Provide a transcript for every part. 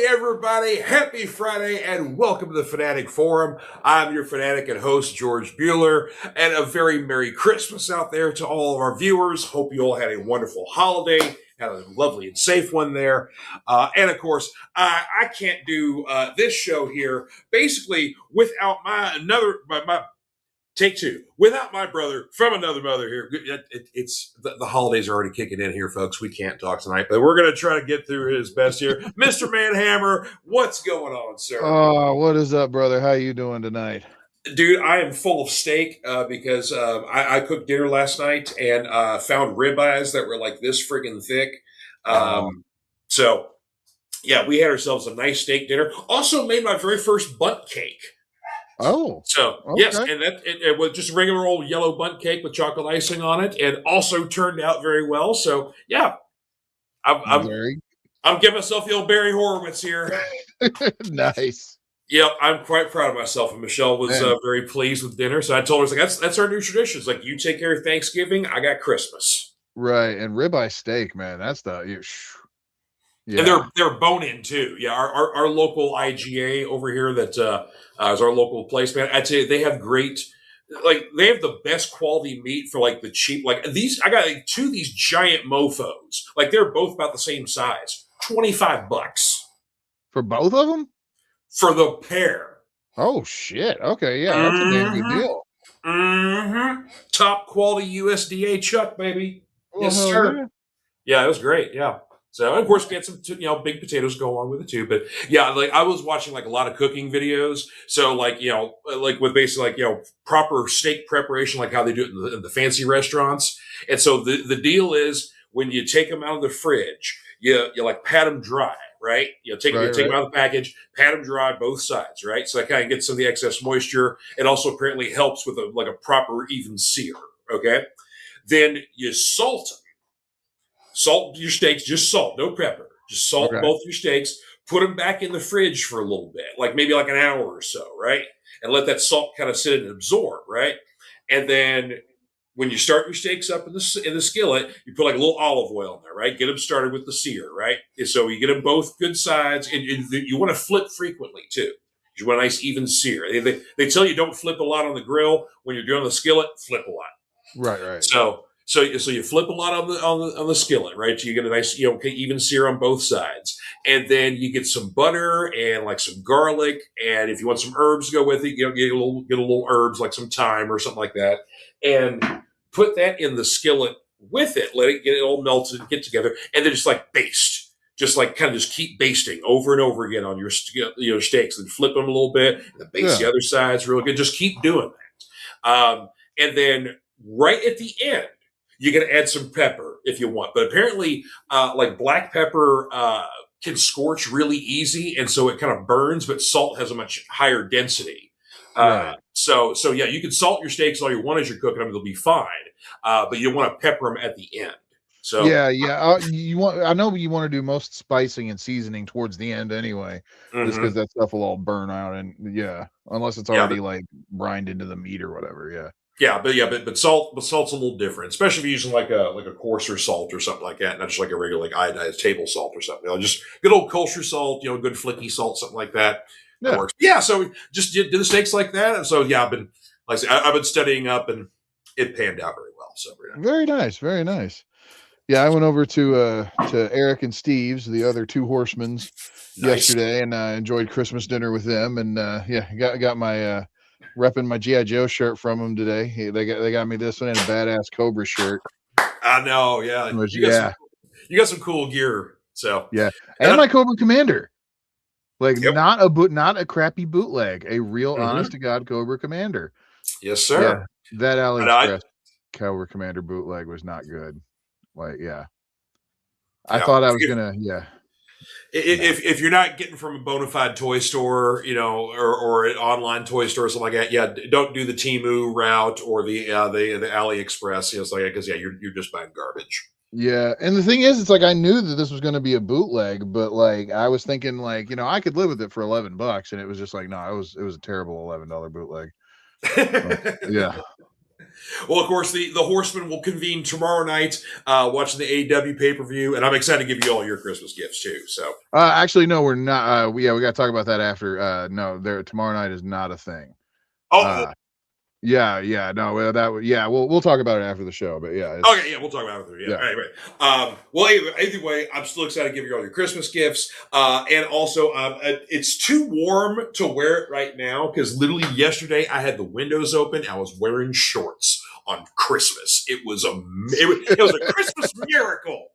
everybody. Happy Friday and welcome to the Fanatic Forum. I'm your Fanatic and host, George Bueller, and a very Merry Christmas out there to all of our viewers. Hope you all had a wonderful holiday, had a lovely and safe one there. And of course, I can't do this show here basically without my take two. Without my brother from another mother here. It's the holidays are already kicking in here, folks. We can't talk tonight, but we're going to try to get through his best here. Mr. Manhammer, what's going on, sir? Oh, what is up, brother? How you doing tonight? Dude, I am full of steak because I cooked dinner last night and found ribeyes that were like this friggin' thick. So, yeah, we had ourselves a nice steak dinner. Also made my very first bundt cake. Oh, so okay. Yes, and it was just a regular old yellow bundt cake with chocolate icing on it, and also turned out very well. So yeah, I'm giving myself the old Barry Horowitz here. Nice. Yeah, I'm quite proud of myself, and Michelle was very pleased with dinner. So I told her, like, that's our new tradition. It's like, you take care of Thanksgiving, I got Christmas. Right, and ribeye steak, man, that's the. Yeah. And they're bone-in too. Yeah, our local IGA over here that is our local place, man. I'd say they have great, like they have the best quality meat for like the cheap. Like these, I got like two of these giant mofo's. Like they're both about the same size. $25 for both of them. For the pair. Oh shit! Okay, yeah, that's a damn good deal. Mm-hmm. Top quality USDA chuck, baby. Yes, sir. Yeah, it was great. Yeah. So, and of course, we had some, big potatoes go along with it too. But yeah, like I was watching like a lot of cooking videos. So like, like with basically like, proper steak preparation, like how they do it in the fancy restaurants. And so the deal is when you take them out of the fridge, you like pat them dry, right? Take them out of the package, pat them dry both sides, right? So that kind of gets some of the excess moisture. It also apparently helps with a proper even sear. Okay. Then you salt them. Salt your steaks, just salt, no pepper. Just salt both your steaks. Put them back in the fridge for a little bit, like maybe like an hour or so, right? And let that salt kind of sit and absorb, right? And then when you start your steaks up in the skillet, you put like a little olive oil in there, right? Get them started with the sear, right? And so you get them both good sides, and you want to flip frequently too. You want a nice even sear. They tell you don't flip a lot on the grill. When you're doing the skillet, flip a lot. Right. So you flip a lot on the skillet, right? So you get a nice, even sear on both sides. And then you get some butter and like some garlic. And if you want some herbs to go with it, get a little herbs, like some thyme or something like that. And put that in the skillet with it. Let it get it all melted and get together. And then just like baste. Just like kind of just keep basting over and over again on your steaks, and flip them a little bit, and then baste the other sides real good. Just keep doing that. And then right at the end, you can add some pepper if you want. But apparently, like black pepper can scorch really easy, and so it kind of burns, but salt has a much higher density. So yeah, you can salt your steaks all you want as you're cooking them. They'll be fine. But you want to pepper them at the end. So yeah. I know you want to do most spicing and seasoning towards the end anyway, just because that stuff will all burn out, and unless it's already like brined into the meat or whatever. But salt's a little different, especially if you're using like a coarser salt or something like that, not just like a regular like iodized table salt or something. Just good old kosher salt, good flicky salt, something like that. That works. Yeah, so just did the steaks like that, and so I've been I've been studying up, and it panned out very well. So very nice, very nice. Yeah, I went over to Eric and Steve's, the other two horsemen, yesterday, and enjoyed Christmas dinner with them, and got my. Repping my G.I. Joe shirt from them today. They got me this one and a badass Cobra shirt. I know, yeah. You got some cool gear. So and my Cobra Commander, like not a crappy bootleg, a real honest to God Cobra Commander. Yes, sir. Yeah, that AliExpress Cobra Commander bootleg was not good. Like, I thought I was gonna, If you're not getting from a bona fide toy store, or an online toy store or something like that, don't do the Temu route or the AliExpress. It's like, because you're just buying garbage. Yeah, and the thing is, it's like I knew that this was going to be a bootleg, but like I was thinking, like I could live with it for $11, and it was just like no, it was a terrible $11 bootleg. Well, of course, the Horsemen will convene tomorrow night, watching the AEW pay-per-view, and I'm excited to give you all your Christmas gifts too. So, actually, no, we're not. We got to talk about that after. No, tomorrow night is not a thing. oh, Yeah, no, we'll talk about it after the show, but yeah. Okay, yeah, we'll talk about it. Yeah. Anyway, well, either way, I'm still excited to give you all your Christmas gifts, and also, it's too warm to wear it right now because literally yesterday I had the windows open. I was wearing shorts on Christmas. It was a Christmas miracle.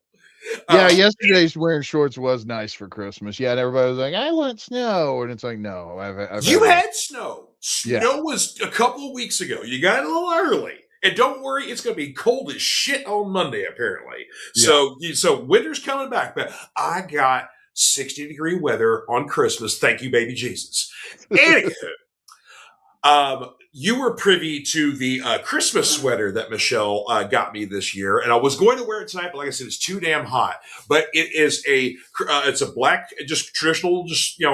Yeah, yesterday's wearing shorts was nice for Christmas. Yeah, and everybody was like, "I want snow," and it's like, no, I've you had snow. Yeah. Snow was a couple of weeks ago. You got it a little early. And don't worry, it's going to be cold as shit on Monday, apparently. Yeah. So winter's coming back. But I got 60-degree weather on Christmas. Thank you, baby Jesus. Anywho, you were privy to the Christmas sweater that Michelle got me this year, and I was going to wear it tonight, but like I said, it's too damn hot. But it is it's a black, just traditional,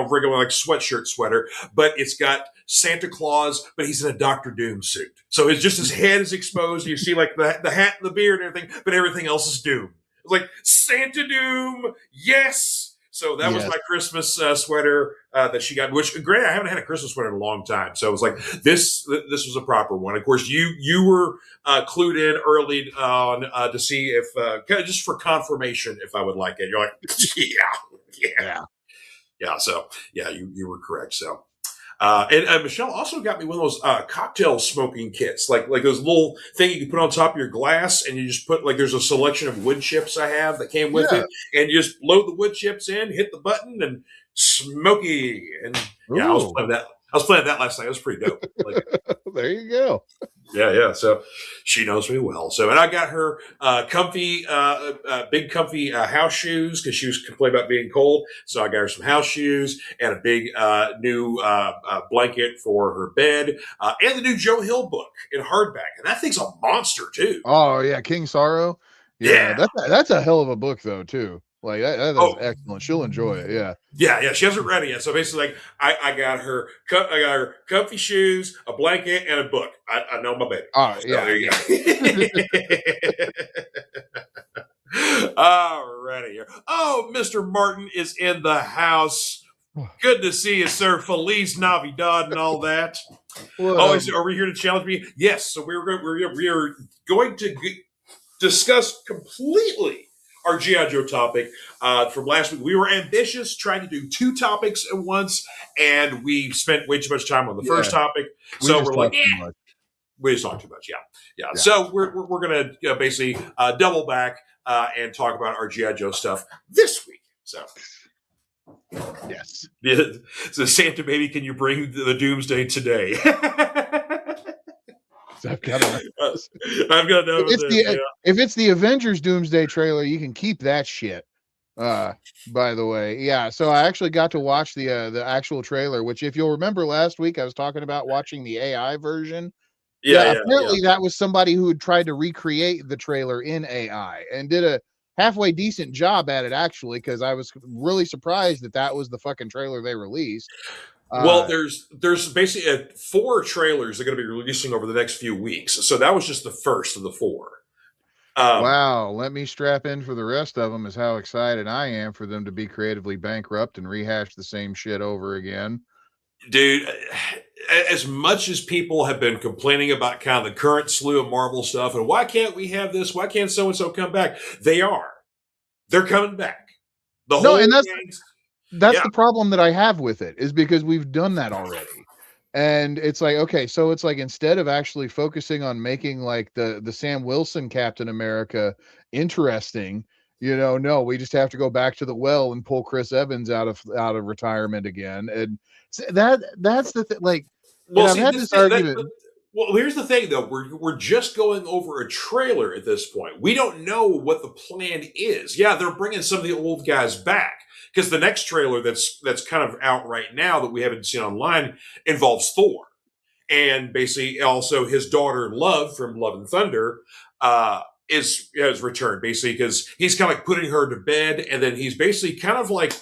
regular like sweatshirt sweater, but it's got Santa Claus, but he's in a Doctor Doom suit. So it's just his head is exposed. You see like the hat and the beard and everything, but everything else is Doom. It's like Santa Doom, yes. So that was my Christmas sweater that she got. Which, granted, I haven't had a Christmas sweater in a long time, so it was like this was a proper one. Of course, you were clued in early on to see if just for confirmation if I would like it. You're like, yeah. So yeah, you were correct. So. And Michelle also got me one of those cocktail smoking kits, like those little thing you can put on top of your glass, and you just put there's a selection of wood chips I have that came with it, and you just load the wood chips in, hit the button, and smoky. And I was playing that last night. It was pretty dope. There you go. Yeah. So she knows me well. So, and I got her big comfy house shoes because she was complaining about being cold. So I got her some house shoes and a big new blanket for her bed and the new Joe Hill book in hardback. And that thing's a monster too. Oh yeah, King Sorrow. Yeah. That's a hell of a book though too. Like that is excellent. She'll enjoy it. Yeah. Yeah. She hasn't read it yet. So basically, I got her comfy shoes, a blanket, and a book. I know my baby. Oh, yeah. There you go. Alrighty here. Oh, Mr. Martin is in the house. Good to see you, sir. Feliz Navidad and all that. Are we here to challenge me? Yes. So we're going to discuss completely our G.I. Joe topic from last week. We were ambitious, trying to do 2 topics at once, and we spent way too much time on the first topic. So we're like, we just talked too much. Yeah. So we're going to basically double back and talk about our G.I. Joe stuff this week. So. Yes. So Santa baby, can you bring the Doomsday today? I've got to know. If it's the Avengers Doomsday trailer, you can keep that shit. By the way, yeah. So I actually got to watch the actual trailer, which, if you'll remember last week, I was talking about watching the AI version. Apparently that was somebody who had tried to recreate the trailer in AI and did a halfway decent job at it, actually, because I was really surprised that was the fucking trailer they released. Well, there's basically 4 trailers they're going to be releasing over the next few weeks. So that was just the first of the 4. Wow, let me strap in for the rest of them is how excited I am for them to be creatively bankrupt and rehash the same shit over again. Dude, as much as people have been complaining about kind of the current slew of Marvel stuff and why can't we have this? Why can't so-and-so come back? They're coming back. That's the problem that I have with it, is because we've done that already. And it's like, okay, so it's like, instead of actually focusing on making like the Sam Wilson Captain America interesting, no, we just have to go back to the well and pull Chris Evans out of retirement again. And that's the thing. Like, well, I've had this argument. Well, here's the thing, though. We're just going over a trailer at this point. We don't know what the plan is. Yeah, they're bringing some of the old guys back because the next trailer that's kind of out right now that we haven't seen online involves Thor, and basically also his daughter Love from Love and Thunder has returned, basically because he's kind of like putting her to bed, and then he's basically kind of like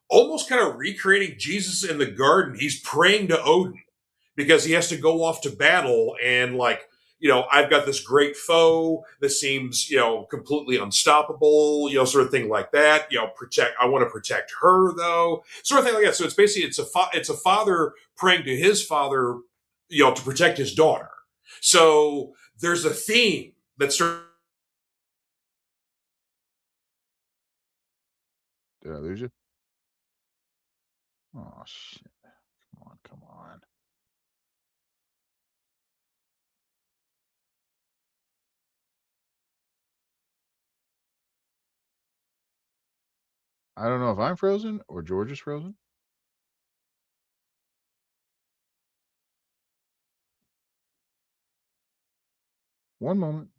almost kind of recreating Jesus in the garden. He's praying to Odin, because he has to go off to battle and I've got this great foe that seems, completely unstoppable, sort of thing like that. I want to protect her though, sort of thing like that. So it's basically it's a father praying to his father, to protect his daughter. So there's a theme that starts. Did I lose you? Oh shit! Come on, come on. I don't know if I'm frozen or George is frozen. One moment.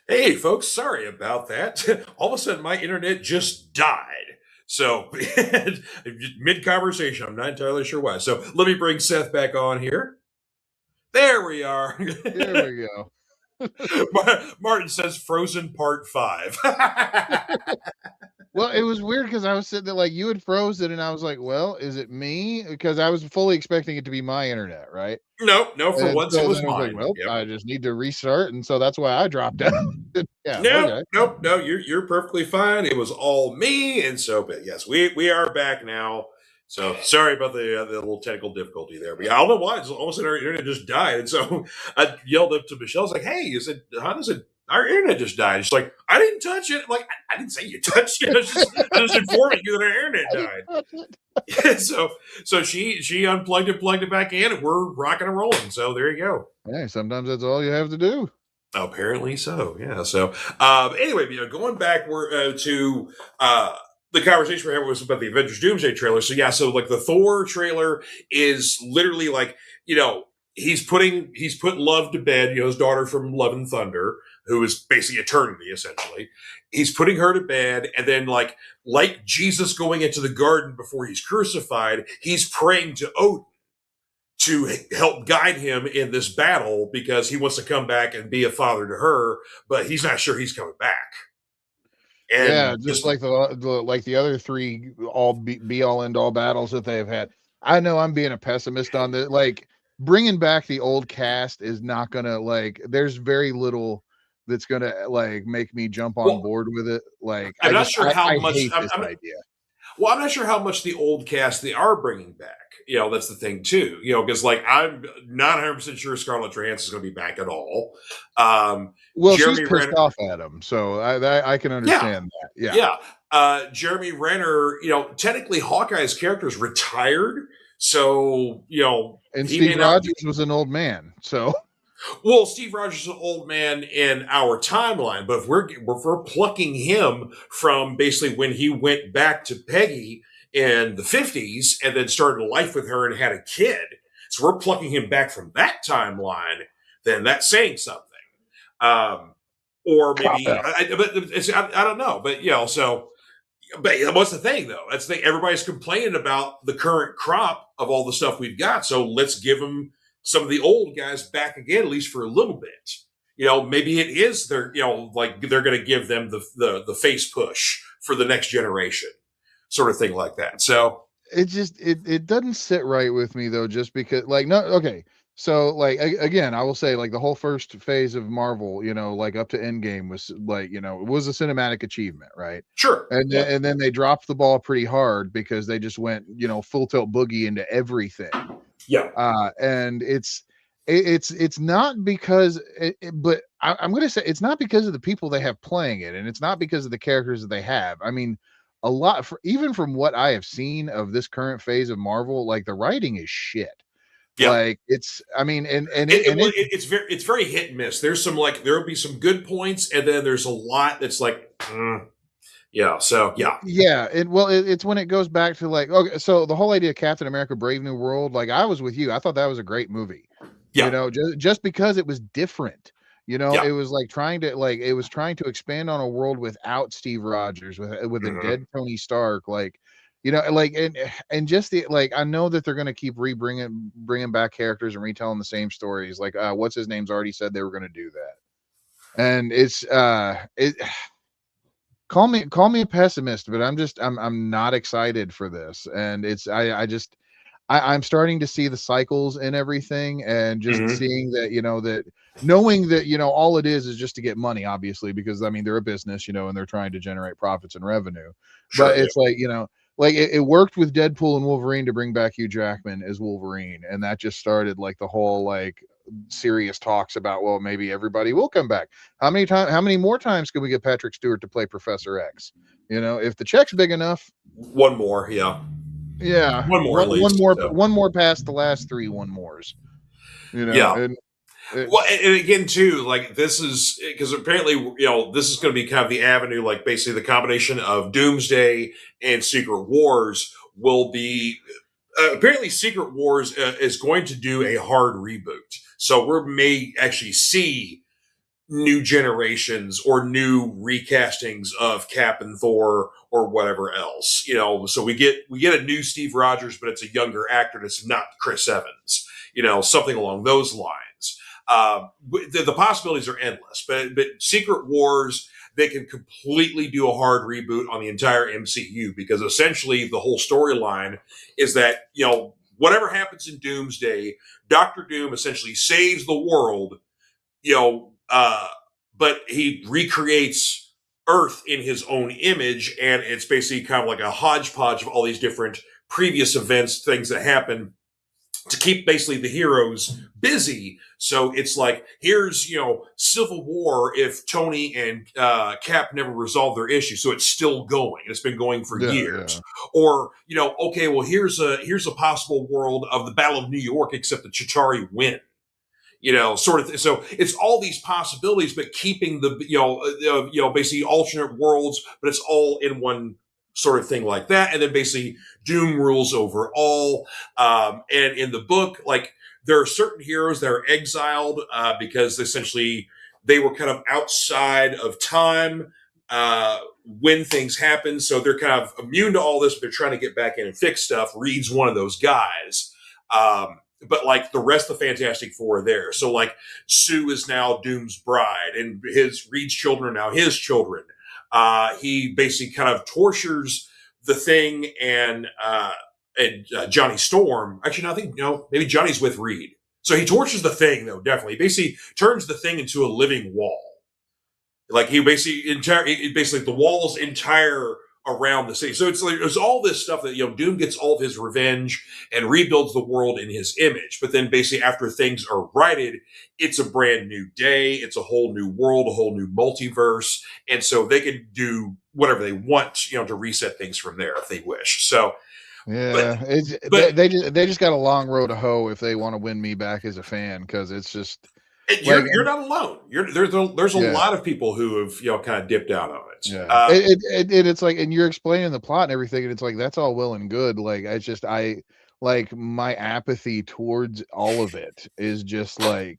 Hey, folks, sorry about that. All of a sudden, my internet just died. So, mid conversation, I'm not entirely sure why. So, let me bring Seth back on here. There we are. There we go. Martin says Frozen Part 5. Well, it was weird because I was sitting there like you had frozen, and I was like, "Well, is it me?" Because I was fully expecting it to be my internet, right? Nope, no, for And once it so was then I was like, mine. "Well, Yep. I just need to restart," and so that's why I dropped out. Yeah, No, okay. nope, no, you're perfectly fine. It was all me, and so, but yes, we are back now. So sorry about the little technical difficulty there. But yeah, I don't know why. It's almost our internet just died, and so I yelled up to Michelle. I was like, "Hey, is it? How does it? Our internet just died." She's like, "I didn't touch it." I'm like, I didn't say you touched it. I just informing you that our internet I didn't died. touch it. So she unplugged it, plugged it back in, and we're rocking and rolling. So there you go. Hey, sometimes that's all you have to do. Apparently so, yeah. So anyway, going back to the conversation we had was about the Avengers Doomsday trailer. So yeah, so like the Thor trailer is literally like, he's putting Love to bed, his daughter from Love and Thunder, who is basically eternity essentially. He's putting her to bed, and then like Jesus going into the garden before he's crucified, he's praying to Odin to help guide him in this battle because he wants to come back and be a father to her, but he's not sure he's coming back. Yeah, And just just like the other three all be all end all battles that they've had. I know I'm being a pessimist on this. Like bringing back the old cast is not gonna There's very little that's gonna make me jump on well, board with it. Like I'm not sure I how much. hate this idea. Well, I'm not sure how much the old cast they are bringing back. That's the thing too. Because I'm not 100% sure Scarlett Johansson is going to be back at all. Well, she's Jeremy pissed Renner, off at him, so I can yeah, understand that. Yeah, yeah. Jeremy Renner, technically Hawkeye's character is retired, so and he may Steve not. Rogers was an old man, so Well, Steve Rogers is an old man in our timeline, but if we're plucking him from basically when he went back to Peggy in the 50s and then started life with her and had a kid, so we're plucking him back from that timeline, then that's saying something. Or cop maybe, out. I don't know, but but what's the thing though? That's the thing. Everybody's complaining about the current crop of all the stuff we've got. So let's give them some of the old guys back again, at least for a little bit. Maybe it is they're they're going to give them the face push for the next generation, sort of thing like that. So It just it doesn't sit right with me though, just because no, okay. So again, I will say the whole first phase of Marvel, up to Endgame was it was a cinematic achievement, right? sure, And yeah, then they dropped the ball pretty hard because they just went full tilt boogie into everything. yeah, And it's not because but I'm going to say it's not because of the people they have playing it, and it's not because of the characters that they have. I mean, a lot even from what I have seen of this current phase of Marvel, the writing is shit. yeah. It's I mean It's very hit and miss. There's some there will be some good points, and then there's a lot that's yeah. So yeah, yeah, it's when it goes back to okay, so the whole idea of Captain America Brave New World, I was with you. I thought that was a great movie. yeah, Just because it was different. yeah. It was it was trying to expand on a world without Steve Rogers, with a Mm-hmm. dead Tony Stark, and just I know that they're going to keep bringing back characters and retelling the same stories. What's his name's already said they were going to do that. And it call me a pessimist, but I'm not excited for this. And I'm starting to see the cycles and everything, and just Mm-hmm. seeing that that knowing that all it is just to get money, obviously, because I mean they're a business, and they're trying to generate profits and revenue. But Sure, yeah. it's it worked with Deadpool and Wolverine to bring back Hugh Jackman as Wolverine, and that just started the whole serious talks about, well, maybe everybody will come back. How many more times can we get Patrick Stewart to play Professor X? If the check's big enough. One more, yeah. Yeah, One more at least. So. one more past the last three one mores. Yeah. And Well, it's and again, too, this is because apparently, this is going to be kind of the avenue, basically the combination of Doomsday and Secret Wars will be. Apparently, Secret Wars is going to do a hard reboot. So we may actually see new generations or new recastings of Cap and Thor or whatever else. So we get a new Steve Rogers, but it's a younger actor. And it's not Chris Evans. Something along those lines. The possibilities are endless. But Secret Wars, they can completely do a hard reboot on the entire MCU, because essentially the whole storyline is that whatever happens in Doomsday, Doctor Doom essentially saves the world, but he recreates Earth in his own image, and it's basically kind of like a hodgepodge of all these different previous events, things that happen to keep basically the heroes busy. So it's like, here's, Civil War if Tony and Cap never resolve their issue. So it's still going. It's been going for years. Yeah. Or, okay, well, here's a possible world of the Battle of New York, except the Chitauri win. Sort of. So it's all these possibilities, but keeping the, basically alternate worlds, but it's all in one sort of thing like that. And then basically Doom rules over all. And in the book, like, there are certain heroes that are exiled because essentially they were kind of outside of time when things happen. So they're kind of immune to all this, but they're trying to get back in and fix stuff. Reed's one of those guys. But like the rest of the Fantastic Four are there. So like Sue is now Doom's bride, and Reed's children are now his children. He basically kind of tortures the Thing and Johnny Storm. Actually, no, I think maybe Johnny's with Reed. So he tortures the Thing, though, definitely. He basically turns the Thing into a living wall. Like he basically the wall's entire around the city. So it's like there's all this stuff that Doom gets all of his revenge and rebuilds the world in his image. But then basically after things are righted, it's a brand new day, it's a whole new world, a whole new multiverse, and so they can do whatever they want, to reset things from there if they wish. So yeah, they just got a long road to hoe if they want to win me back as a fan, because it's just. You're not alone. There's a lot of people who have kind of dipped out on it. Yeah, it's like, and you're explaining the plot and everything, and it's like that's all well and good. Like it's just my apathy towards all of it is just like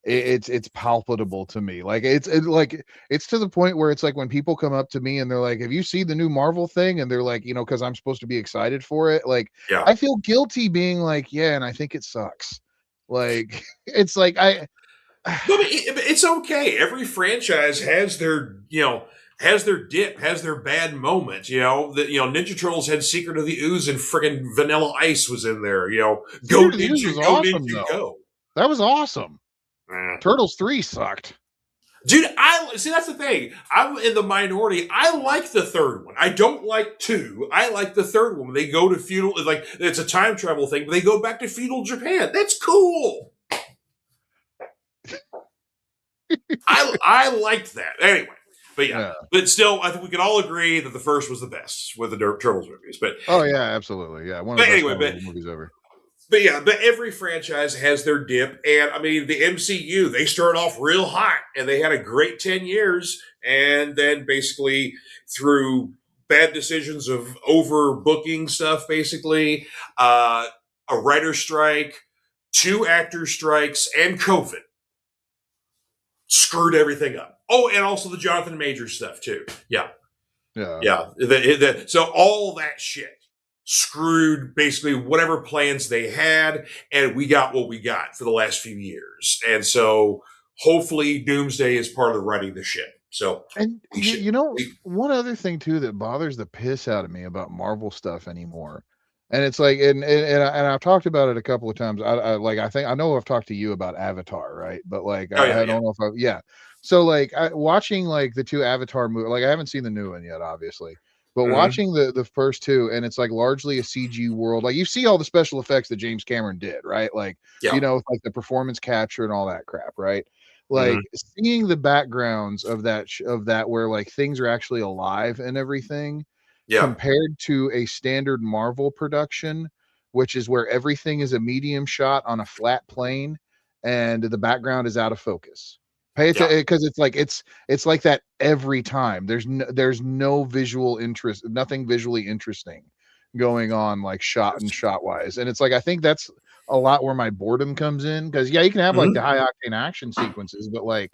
it's palpable to me. Like it's to the point where it's like when people come up to me and they're like, "Have you seen the new Marvel thing?" And they're like, because I'm supposed to be excited for it. Like I feel guilty being like, "Yeah," and I think it sucks. Like it's like it's okay. Every franchise has their dip, has their bad moment. Ninja Turtles had Secret of the Ooze and friggin' Vanilla Ice was in there. Go Ninja, go awesome, Ninja, go. That was awesome. Turtles 3 sucked. Dude, that's the thing. I'm in the minority. I like the third one. I don't like 2. I like the third one. They go to feudal, like it's a time travel thing, but they go back to feudal Japan. That's cool. I liked that. Anyway, but still, I think we can all agree that the first was the best with the Turtles movies. But oh yeah, absolutely, yeah, one of the best movies ever. But every franchise has their dip, and I mean the MCU, they started off real hot, and they had a great 10 years, and then basically through bad decisions of overbooking stuff, basically a writer strike, 2 actor strikes, and COVID screwed everything up. Oh, and also the Jonathan Majors stuff too. Yeah. So all that shit screwed basically whatever plans they had, and we got what we got for the last few years. And so hopefully Doomsday is part of the writing the ship. So, and one other thing too that bothers the piss out of me about Marvel stuff anymore, and it's like, and I've talked about it a couple of times. I know I've talked to you about Avatar, right? But like, I don't know if So like, watching like the 2 Avatar movies, like I haven't seen the new one yet, obviously. But watching the first 2, and it's like largely a CG world. Like you see all the special effects that James Cameron did, right? Like, like the performance capture and all that crap, right? Like seeing the backgrounds of that where like things are actually alive and everything, compared to a standard Marvel production, which is where everything is a medium shot on a flat plane and the background is out of focus. Pay attention, because it's like that every time. There's no visual interest, nothing visually interesting going on, like shot wise. And it's like, I think that's a lot where my boredom comes in, because you can have like the high octane action sequences, but like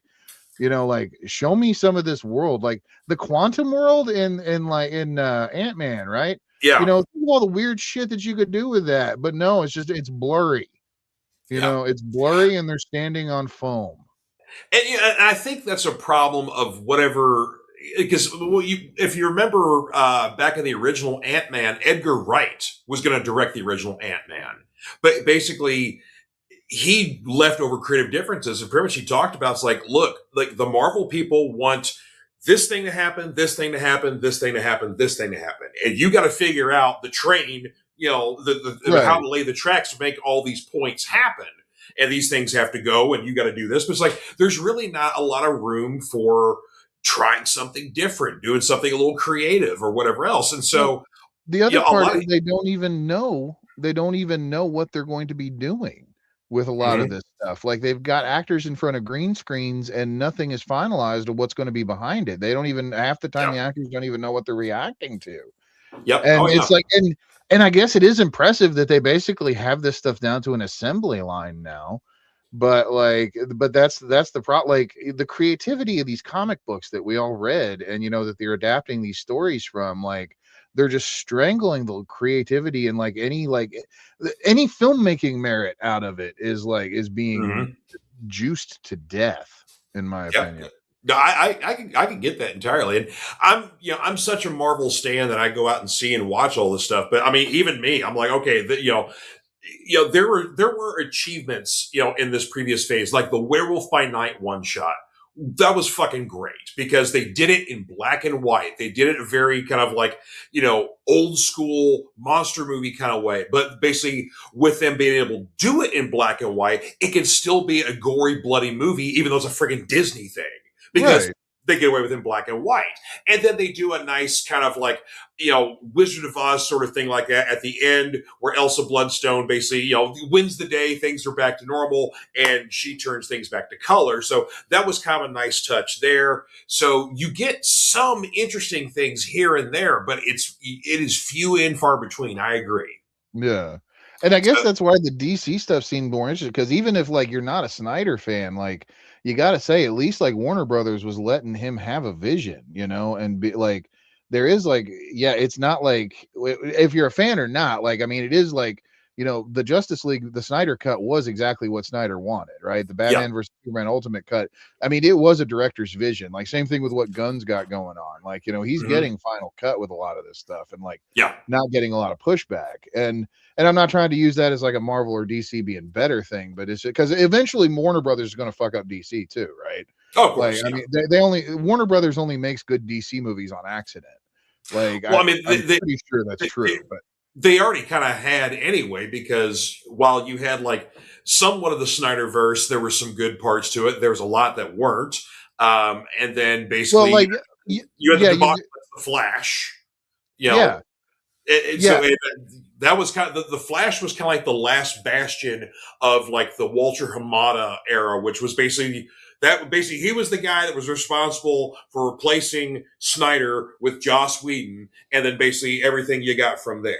Like show me some of this world, like the quantum world in Ant-Man, right? Yeah, Think of all the weird shit that you could do with that, but no, it's blurry. yeah. It's blurry and they're standing on foam. And I think that's a problem of whatever, because if you remember back in the original Ant Man, Edgar Wright was going to direct the original Ant Man, but basically he left over creative differences, and pretty much he talked about it's like, look, like the Marvel people want this thing to happen, this thing to happen, this thing to happen, this thing to happen, and you got to figure out the train, how Right. to lay the tracks to make all these points happen. And these things have to go, and you got to do this. But it's like there's really not a lot of room for trying something different, doing something a little creative or whatever else. And Well, so, the other a part lot is of they don't even know what they're going to be doing with a lot of Mhm. this stuff. Like they've got actors in front of green screens and nothing is finalized of what's going to be behind it. They don't even half the time Yeah, the actors don't even know what they're reacting to. yep, And oh it's yeah, like and I guess it is impressive that they basically have this stuff down to an assembly line now. But that's the problem. Like the creativity of these comic books that we all read and that they're adapting these stories from, like they're just strangling the creativity and any filmmaking merit out of it is being hmm juiced to death, in my yep. opinion. No, I can get that entirely, and I'm such a Marvel stan that I go out and see and watch all this stuff. But I mean, even me, I'm like, okay, there were achievements, in this previous phase, like the Werewolf by Night one shot. That was fucking great because they did it in black and white. They did it a very kind of like, old school monster movie kind of way. But basically, with them being able to do it in black and white, it can still be a gory, bloody movie, even though it's a friggin' Disney thing. Because Right. they get away with it in black and white. And then they do a nice kind of like, Wizard of Oz sort of thing like that at the end, where Elsa Bloodstone basically, wins the day, things are back to normal, and she turns things back to color. So that was kind of a nice touch there. So you get some interesting things here and there, but it is few and far between. I agree. Yeah. And I guess So, that's why the DC stuff seemed more interesting, because even if like you're not a Snyder fan, like you got to say at least like Warner Brothers was letting him have a vision, and be like there is like yeah, it's not like if you're a fan or not, like I mean it is like the Justice League, the Snyder cut was exactly what Snyder wanted, right? The yeah. Batman versus Superman Ultimate cut. I mean, it was a director's vision. Like same thing with what Gunn's got going on. Like, he's Mhm. getting final cut with a lot of this stuff and like Yeah. not getting a lot of pushback. And I'm not trying to use that as like a Marvel or DC being better thing, but it's because eventually Warner Brothers is going to fuck up DC too, right? Oh, of Like, course. I Yeah. mean, they only Warner Brothers only makes good DC movies on accident. Like, Well, I mean, I'm pretty sure that's they, true, but they already kind of had anyway, because while you had like somewhat of the Snyderverse, there were some good parts to it. There was a lot that weren't. And then well, basically like, you had the yeah, debacle with the Flash, you know, yeah, so yeah, that was kind of the Flash was kind of like the last bastion of like the Walter Hamada era, which was basically he was the guy that was responsible for replacing Snyder with Joss Whedon, and then basically everything you got from there.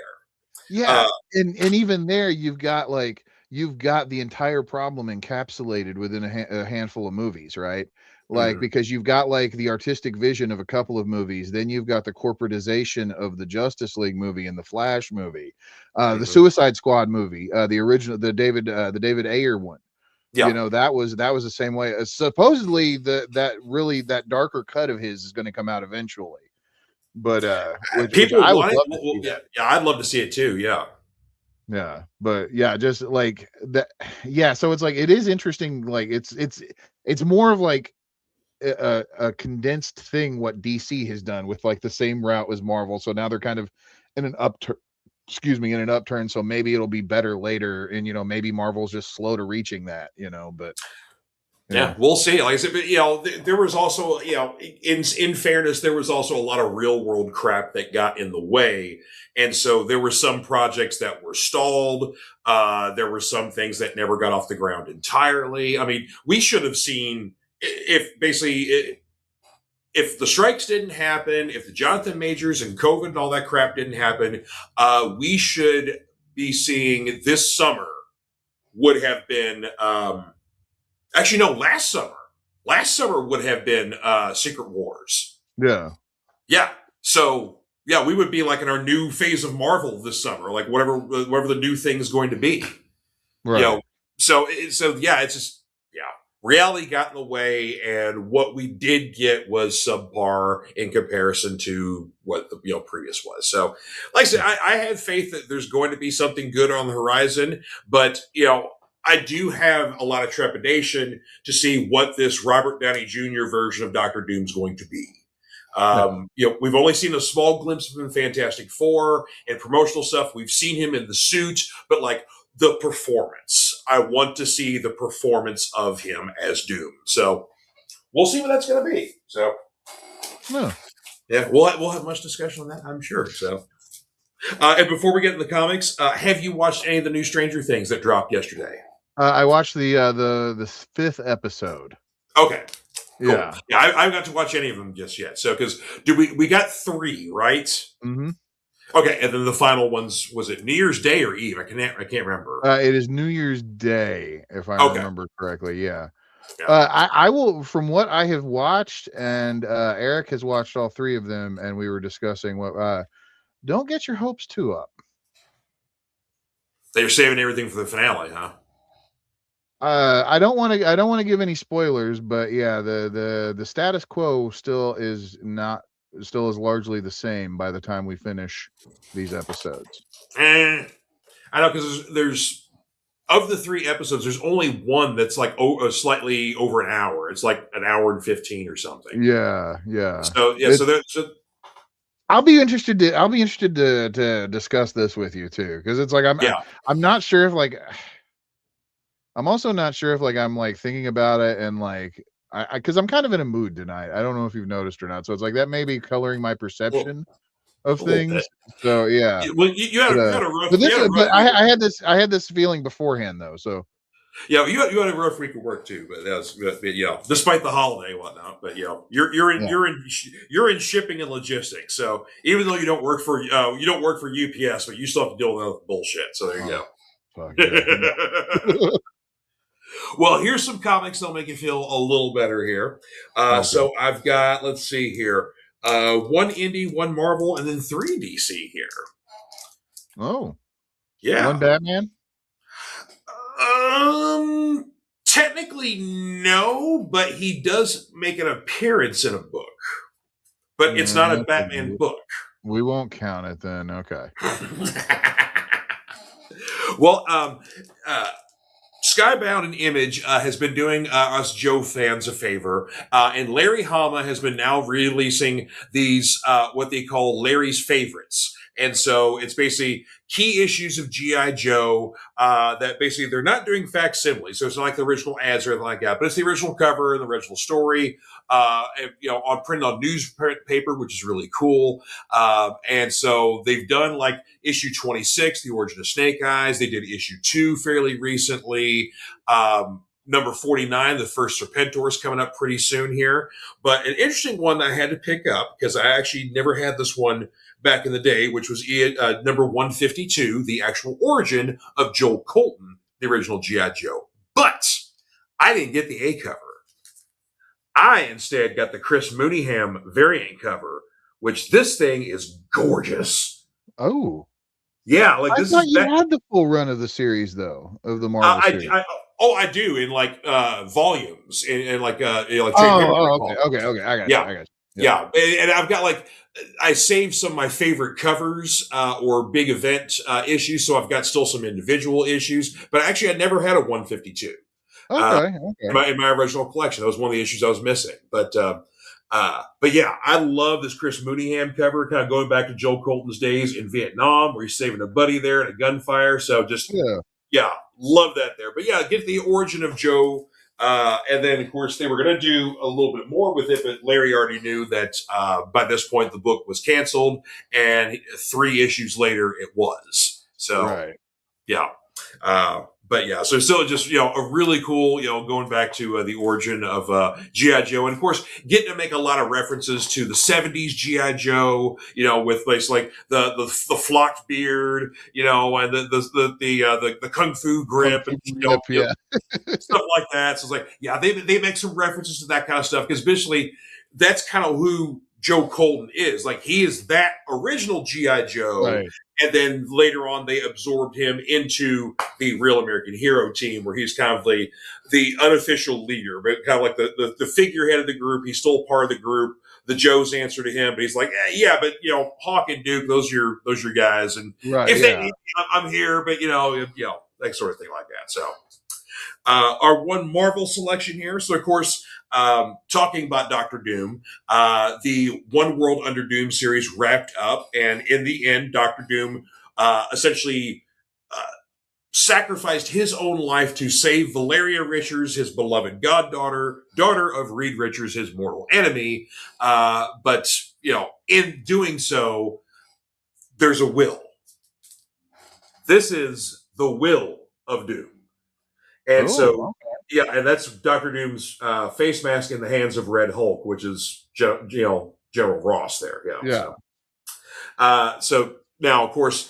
yeah. Uh, And even there, you've got the entire problem encapsulated within a handful of movies, right? Like mhm, because you've got like the artistic vision of a couple of movies, then you've got the corporatization of the Justice League movie and the Flash movie, the mhm. Suicide Squad movie, the original, the David Ayer one. Yeah. That was the same way. Supposedly that darker cut of his is going to come out eventually, but which People I would want it. love to Well, see yeah, that. yeah, I'd love to see it too. Yeah. Yeah, but yeah, just like that. Yeah, so it's like it is interesting. Like it's more of like a condensed thing what DC has done with like the same route as Marvel. So now they're kind of in an upturn. Excuse me, in an upturn. So maybe it'll be better later, and maybe Marvel's just slow to reaching that. But Yeah, yeah, we'll see. Like I said, but, there was also, in fairness, there was also a lot of real world crap that got in the way, and so there were some projects that were stalled. There were some things that never got off the ground entirely. I mean, we should have seen if basically if the strikes didn't happen, if the Jonathan Majors and COVID and all that crap didn't happen, we should be seeing this summer would have been. Actually, no, last summer. last summer would have been Secret Wars. Yeah. Yeah. So yeah, we would be like in our new phase of Marvel this summer, like whatever the new thing is going to be. Right. You know, so yeah, it's just reality got in the way, and what we did get was subpar in comparison to what the previous was. So, like I said, I have faith that there's going to be something good on the horizon, but I do have a lot of trepidation to see what this Robert Downey Jr. version of Doctor Doom is going to be. We've only seen a small glimpse of him in Fantastic Four and promotional stuff. We've seen him in the suit, but like the performance, I want to see the performance of him as Doom. So we'll see what that's going to be. So yeah, we'll have much discussion on that, I'm sure. So and before we get into the comics, have you watched any of the new Stranger Things that dropped yesterday? I watched the 5th episode. Okay. Cool. Yeah. I haven't got to watch any of them just yet. So, because we got 3, right? Mm-hmm. Okay, and then the final ones, was it New Year's Day or Eve? I can't remember. It is New Year's Day, if I remember correctly. Yeah. I will, from what I have watched, and Eric has watched all 3 of them, and we were discussing what. Don't get your hopes too up. They're saving everything for the finale, huh? I don't want to give any spoilers, but yeah, the status quo still is largely the same by the time we finish these episodes. I know, because there's of the 3 episodes, there's only one that's like slightly over an hour. It's like an hour and 15 or something. Yeah. So yeah, so I'll be interested to discuss this with you too, because it's like I'm not sure if like. I'm also not sure if like I'm like thinking about it and like because I'm kind of in a mood tonight. I don't know if you've noticed or not. So it's like that may be coloring my perception of things. So yeah. Well, you had a rough. But I had this feeling beforehand though. So yeah, you had a rough week of work too. But that's despite the holiday and whatnot. But you're in shipping and logistics. So even though you don't work for UPS, but you still have to deal with other bullshit. So there you go. Fuck yeah. Well, here's some comics that'll make you feel a little better here. Okay. So I've got, let's see here, 1 indie, 1 Marvel, and then 3 DC here. Oh. Yeah. 1 Batman? Technically no, but he does make an appearance in a book. But it's not a Batman book. We won't count it then. Okay. Well, Skybound and Image has been doing us Joe fans a favor, and Larry Hama has been now releasing these what they call Larry's favorites. And so it's basically key issues of G.I. Joe that basically they're not doing facsimile. So it's not like the original ads or anything like that, but it's the original cover and the original story, on print on newspaper, which is really cool. And so they've done like issue 26, The Origin of Snake Eyes. They did issue 2 fairly recently. Number 49, the first Serpentor is coming up pretty soon here. But an interesting one that I had to pick up because I actually never had this one back in the day, which was number 152, the actual origin of Joel Colton, the original G.I. Joe. But I didn't get the A cover. I instead got the Chris Mooneyham variant cover, which this thing is gorgeous. Oh. Yeah, like this I thought you had the full run of the series though, of the Marvel series. I do in like volumes and like okay. I got you. Yeah, and I've got like I saved some of my favorite covers or big event issues, so I've got still some individual issues. But actually, I never had a 152. Okay. In my original collection, that was one of the issues I was missing. But yeah, I love this Chris Mooneyham cover, kind of going back to Joel Colton's days in Vietnam, where he's saving a buddy there in a gunfire. So just love that there. But yeah, get the origin of Joe. And then, of course, they were going to do a little bit more with it, but Larry already knew that by this point the book was canceled, and 3 issues later it was. So, yeah. but yeah, so still just, a really cool, going back to the origin of G.I. Joe. And of course, getting to make a lot of references to the 70s G.I. Joe, with like the flocked beard, and the kung fu Kung grip, Fu and Grip, yeah. stuff like that. So it's like, yeah, they make some references to that kind of stuff, because basically that's kind of who Joe Colton is. Like, he is that original G.I. Joe. Right. And then later on, they absorbed him into the Real American Hero team, where he's kind of the unofficial leader, but kind of like the figurehead of the group. He's still part of the group. The Joes answer to him, but he's like, yeah, but Hawk and Duke, those are your guys, and Right, if they yeah. need me, I'm here. But that sort of thing like that. So. Our one Marvel selection here. So, of course, talking about Doctor Doom, the One World Under Doom series wrapped up, and in the end, Doctor Doom essentially sacrificed his own life to save Valeria Richards, his beloved goddaughter, daughter of Reed Richards, his mortal enemy. But in doing so, there's a will. This is the will of Doom. And so, yeah, and that's Doctor Doom's face mask in the hands of Red Hulk, which is General Ross there. Yeah. So now, of course,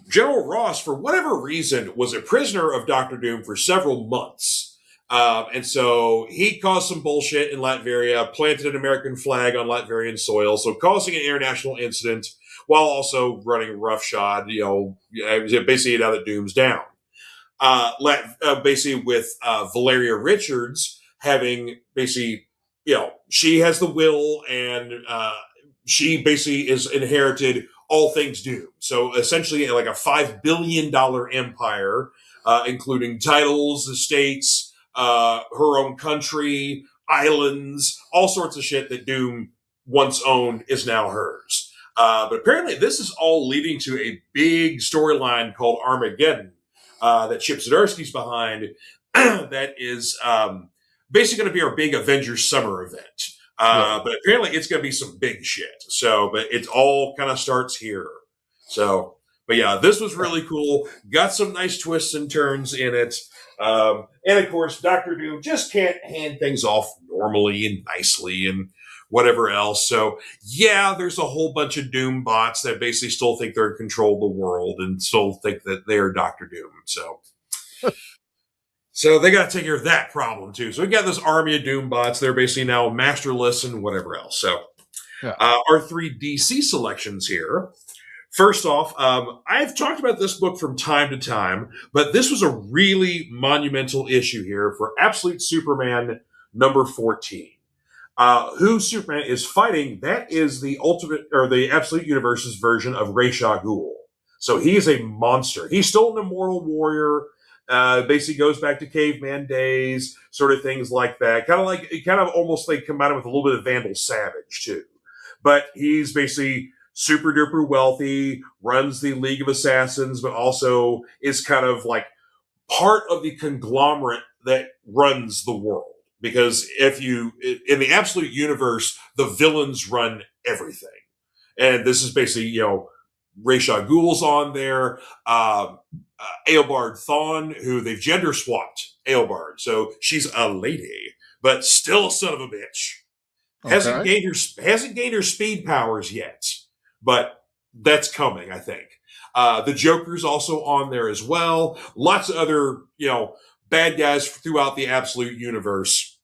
General Ross, for whatever reason, was a prisoner of Doctor Doom for several months. And so he caused some bullshit in Latveria, planted an American flag on Latvian soil, so causing an international incident while also running roughshod, basically now that Doom's down. Basically with Valeria Richards having basically, she has the will, and she basically is inherited all things Doom. So essentially, like a $5 billion empire, including titles, estates, her own country, islands, all sorts of shit that Doom once owned is now hers. But apparently, this is all leading to a big storyline called Armageddon, that Chip Zdarsky's behind, that is basically going to be our big Avengers summer event. But apparently it's going to be some big shit. So, but it all kind of starts here. So, but yeah, this was really cool. Got some nice twists and turns in it. And of course, Doctor Doom just can't hand things off normally and nicely and whatever else. So yeah, there's a whole bunch of Doom bots that basically still think they're in control of the world and still think that they're Doctor Doom. So they got to take care of that problem too. So we got this army of Doom bots. They're basically now masterless and whatever else. So our 3 DC selections here. First off, I've talked about this book from time to time, but this was a really monumental issue here for Absolute Superman number 14. Who Superman is fighting, that is the ultimate, or the Absolute Universe's version of Ra's al Ghul. So he is a monster. He's still an immortal warrior. Basically goes back to caveman days, sort of things like that. Kind of almost like combined with a little bit of Vandal Savage too. But he's basically super duper wealthy, runs the League of Assassins, but also is kind of like part of the conglomerate that runs the world. Because in the Absolute Universe, the villains run everything. And this is basically, Ra's al Ghul's on there, Eobard Thawne, who they've gender swapped Eobard. So she's a lady, but still a son of a bitch. Okay. Hasn't gained her speed powers yet, but that's coming, I think. The Joker's also on there as well. Lots of other, bad guys throughout the Absolute Universe.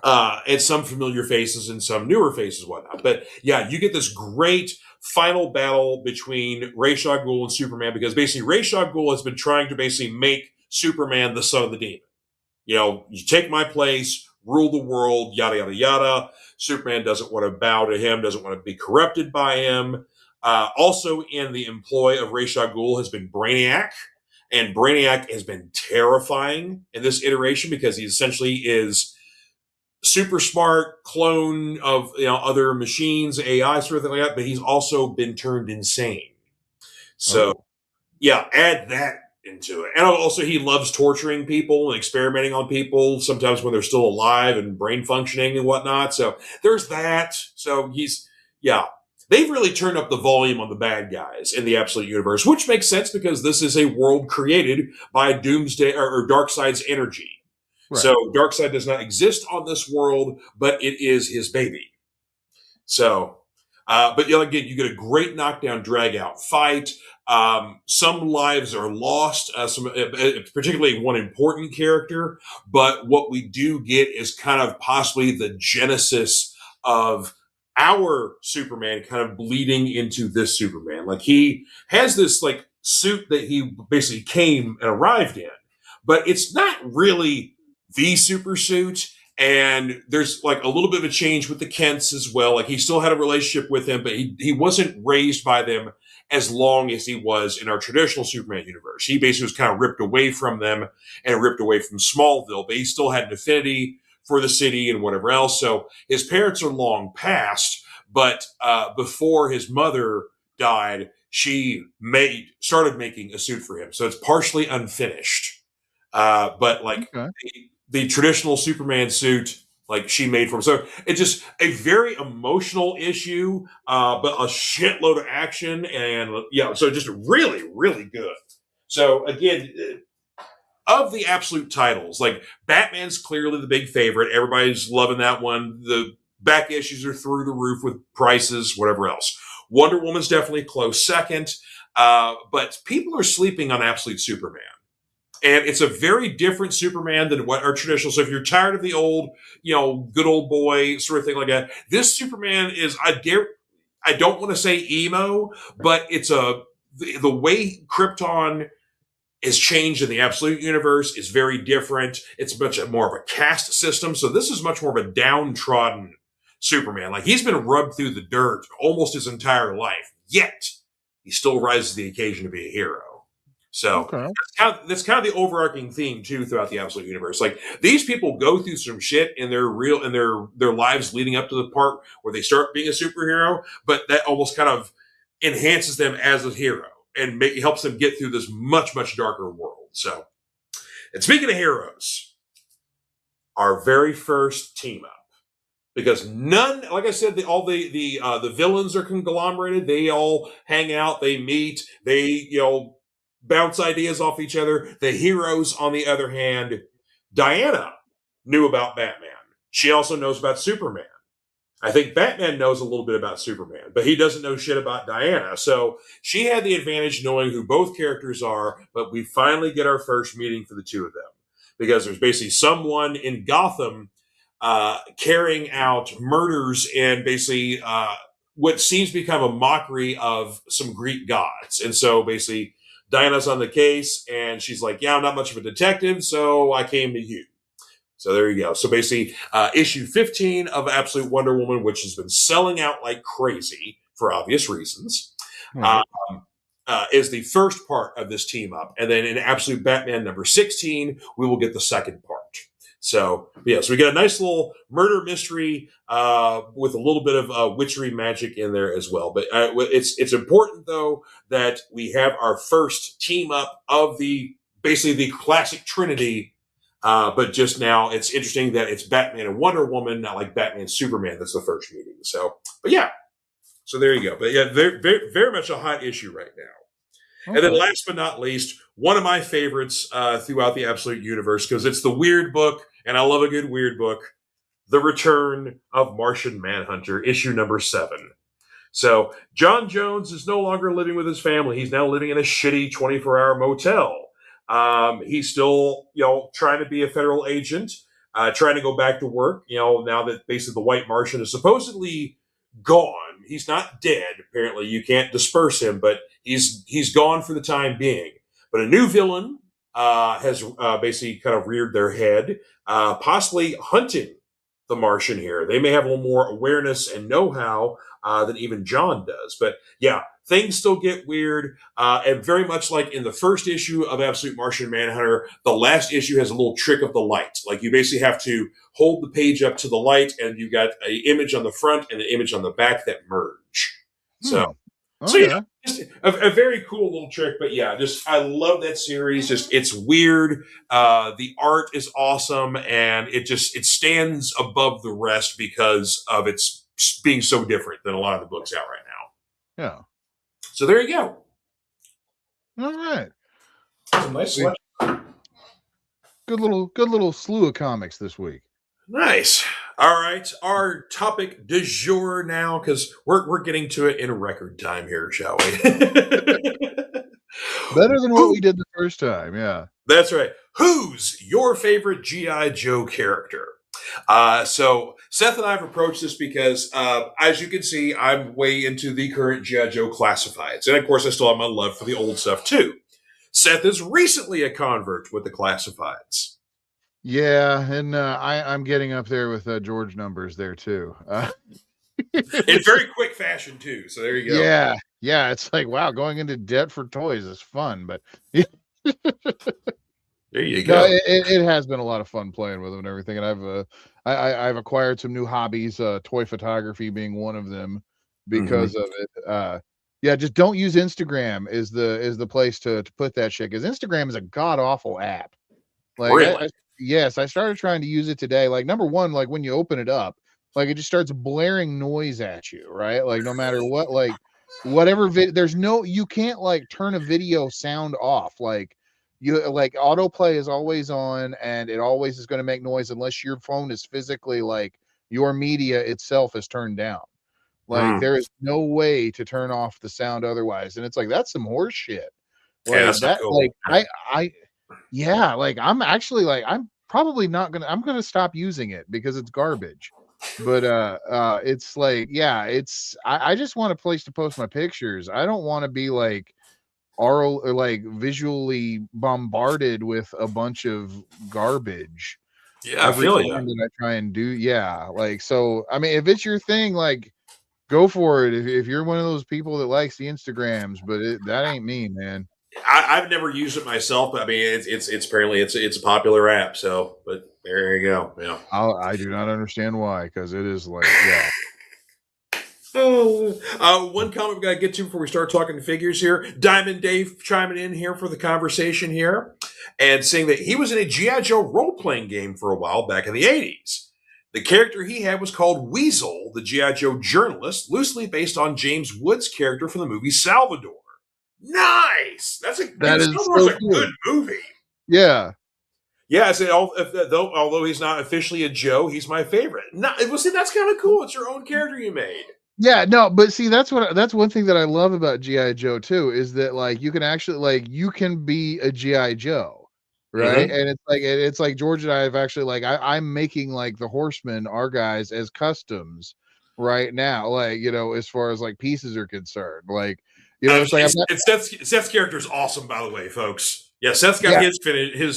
And some familiar faces and some newer faces, whatnot. But yeah, you get this great final battle between Ra's al Ghul and Superman, because basically Ra's al Ghul has been trying to basically make Superman the son of the demon. You take my place, rule the world, yada, yada, yada. Superman doesn't want to bow to him, doesn't want to be corrupted by him. Also in the employ of Ra's al Ghul has been Brainiac. And Brainiac has been terrifying in this iteration because he essentially is super smart clone of other machines, AI, sort of thing like that, but he's also been turned insane. So, yeah, add that into it. And also he loves torturing people and experimenting on people, sometimes when they're still alive and brain functioning and whatnot. So there's that. So they've really turned up the volume on the bad guys in the Absolute Universe, which makes sense because this is a world created by Doomsday or Darkseid's energy. Right. So Darkseid does not exist on this world, but it is his baby. So, but again, you get a great knockdown, drag out fight. Some lives are lost, particularly one important character. But what we do get is kind of possibly the genesis of our Superman kind of bleeding into this Superman. Like he has this like suit that he basically came and arrived in, but it's not really the super suit. And there's like a little bit of a change with the Kents as well. Like he still had a relationship with them, but he wasn't raised by them as long as he was in our traditional Superman universe. He basically was kind of ripped away from them and ripped away from Smallville, but he still had an affinity for the city and whatever else. So his parents are long past, but before his mother died, she started making a suit for him. So it's partially unfinished. But like the traditional Superman suit, like she made for him. So it's just a very emotional issue, but a shitload of action. And so just really, really good. So again, of the absolute titles, like Batman's clearly the big favorite. Everybody's loving that one. The back issues are through the roof with prices, whatever else. Wonder Woman's definitely close second. But people are sleeping on Absolute Superman. And it's a very different Superman than what our traditional. So if you're tired of the old, good old boy sort of thing like that, this Superman is, I don't want to say emo, but it's the way Krypton is changed in the Absolute Universe is very different. It's much more of a caste system. So this is much more of a downtrodden Superman. Like he's been rubbed through the dirt almost his entire life, yet he still rises to the occasion to be a hero. So that's kind of the overarching theme too throughout the Absolute Universe. Like these people go through some shit in their lives leading up to the part where they start being a superhero, but that almost kind of enhances them as a hero and helps them get through this much, much darker world. So, and speaking of heroes, our very first team up, because like I said, all the villains are conglomerated. They all hang out, they meet, they bounce ideas off each other. The heroes, on the other hand, Diana knew about Batman. She also knows about Superman. I think Batman knows a little bit about Superman, but he doesn't know shit about Diana. So she had the advantage knowing who both characters are, but we finally get our first meeting for the two of them. Because there's basically someone in Gotham carrying out murders and basically what seems to become a mockery of some Greek gods. And so basically Diana's on the case, and she's like, I'm not much of a detective, so I came to you. So there you go. So basically, issue 15 of Absolute Wonder Woman, which has been selling out like crazy for obvious reasons, is the first part of this team up. And then in Absolute Batman number 16, we will get the second part. So we get a nice little murder mystery with a little bit of witchery magic in there as well. But it's important though that we have our first team up of basically the classic Trinity. But just now, it's interesting that it's Batman and Wonder Woman, not like Batman and Superman. That's the first meeting. So, but yeah, so there you go. But yeah, very, very much a hot issue right now. Okay. And then last but not least, one of my favorites throughout the Absolute Universe, because it's the weird book, and I love a good weird book, The Return of Martian Manhunter, issue number 7. So John Jones is no longer living with his family. He's now living in a shitty 24-hour motel. He's still, trying to be a federal agent, trying to go back to work, now that basically the White Martian is supposedly gone. He's not dead. Apparently you can't disperse him, but he's gone for the time being. But a new villain, has, basically kind of reared their head, possibly hunting the Martian here. They may have a little more awareness and know-how, than even John does. But yeah, things still get weird. And very much like in the first issue of Absolute Martian Manhunter, the last issue has a little trick of the light. Like you basically have to hold the page up to the light, and you got an image on the front and an image on the back that merge. So yeah, just a very cool little trick. But yeah, I love that series. It's weird. The art is awesome, and it stands above the rest because of its being so different than a lot of the books out right now. Yeah. So there you go. All right. Some nice selection. Good little slew of comics this week. Nice. All right. Our topic du jour now, because we're getting to it in record time here, shall we? Better than what we did the first time, yeah. That's right. Who's your favorite G.I. Joe character? So Seth and I have approached this because, as you can see, I'm way into the current G.I. Joe classifieds. And of course, I still have my love for the old stuff too. Seth is recently a convert with the classifieds. Yeah, and I'm getting up there with George numbers there too. In very quick fashion too. So there you go. Yeah, it's like, wow, going into debt for toys is fun, but there you no, go. it has been a lot of fun playing with them and everything. And I've acquired some new hobbies, toy photography being one of them because of it. Yeah, just don't use Instagram is the place to put that shit, because Instagram is a god awful app. Like Really? yes, I started trying to use it today. Like, number one, like when you open it up, like it just starts blaring noise at you, right? Like no matter what, like whatever there's no, you can't like turn a video sound off. Like you, like autoplay is always on and it always is going to make noise unless your phone is physically, like, your media itself is turned down. Like there is no way to turn off the sound otherwise. And it's like, that's some horse shit. Yeah, Like that's not that, cool. like I yeah, like I'm actually like, I'm probably not gonna, I'm gonna stop using it because it's garbage. But it's like, yeah, it's I just want a place to post my pictures. I don't want to be like oral or like visually bombarded with a bunch of garbage Yeah, I every feel you. time that I try and do. Yeah, like, so I mean, if it's your thing, like, go for it. If you're one of those people that likes the Instagrams, but that ain't me, man. I've never used it myself, but I mean, it's apparently it's a popular app. So, but there you go. Yeah. I do not understand why, because it is like, yeah. Oh, one comment we got to get to before we start talking figures here. Diamond Dave chiming in here for the conversation here and saying that he was in a G.I. Joe role playing game for a while back in the 80s. The character he had was called Weasel, the G.I. Joe journalist, loosely based on James Woods' character from the movie Salvador. Nice! That is Salvador's so a cool. good movie. Yeah. Yeah, I said, although he's not officially a Joe, he's my favorite. Well, see, that's kind of cool. It's your own character you made. Yeah, no, but see, that's one thing that I love about GI Joe too, is that like you can actually, like, you can be a GI Joe, right? Mm-hmm. And it's like George and I have actually, like, I'm making like the Horsemen, our guys, as customs right now, like, as far as like pieces are concerned, like, it's like, Seth's character is awesome, by the way, folks. Yeah, Seth's got yeah. his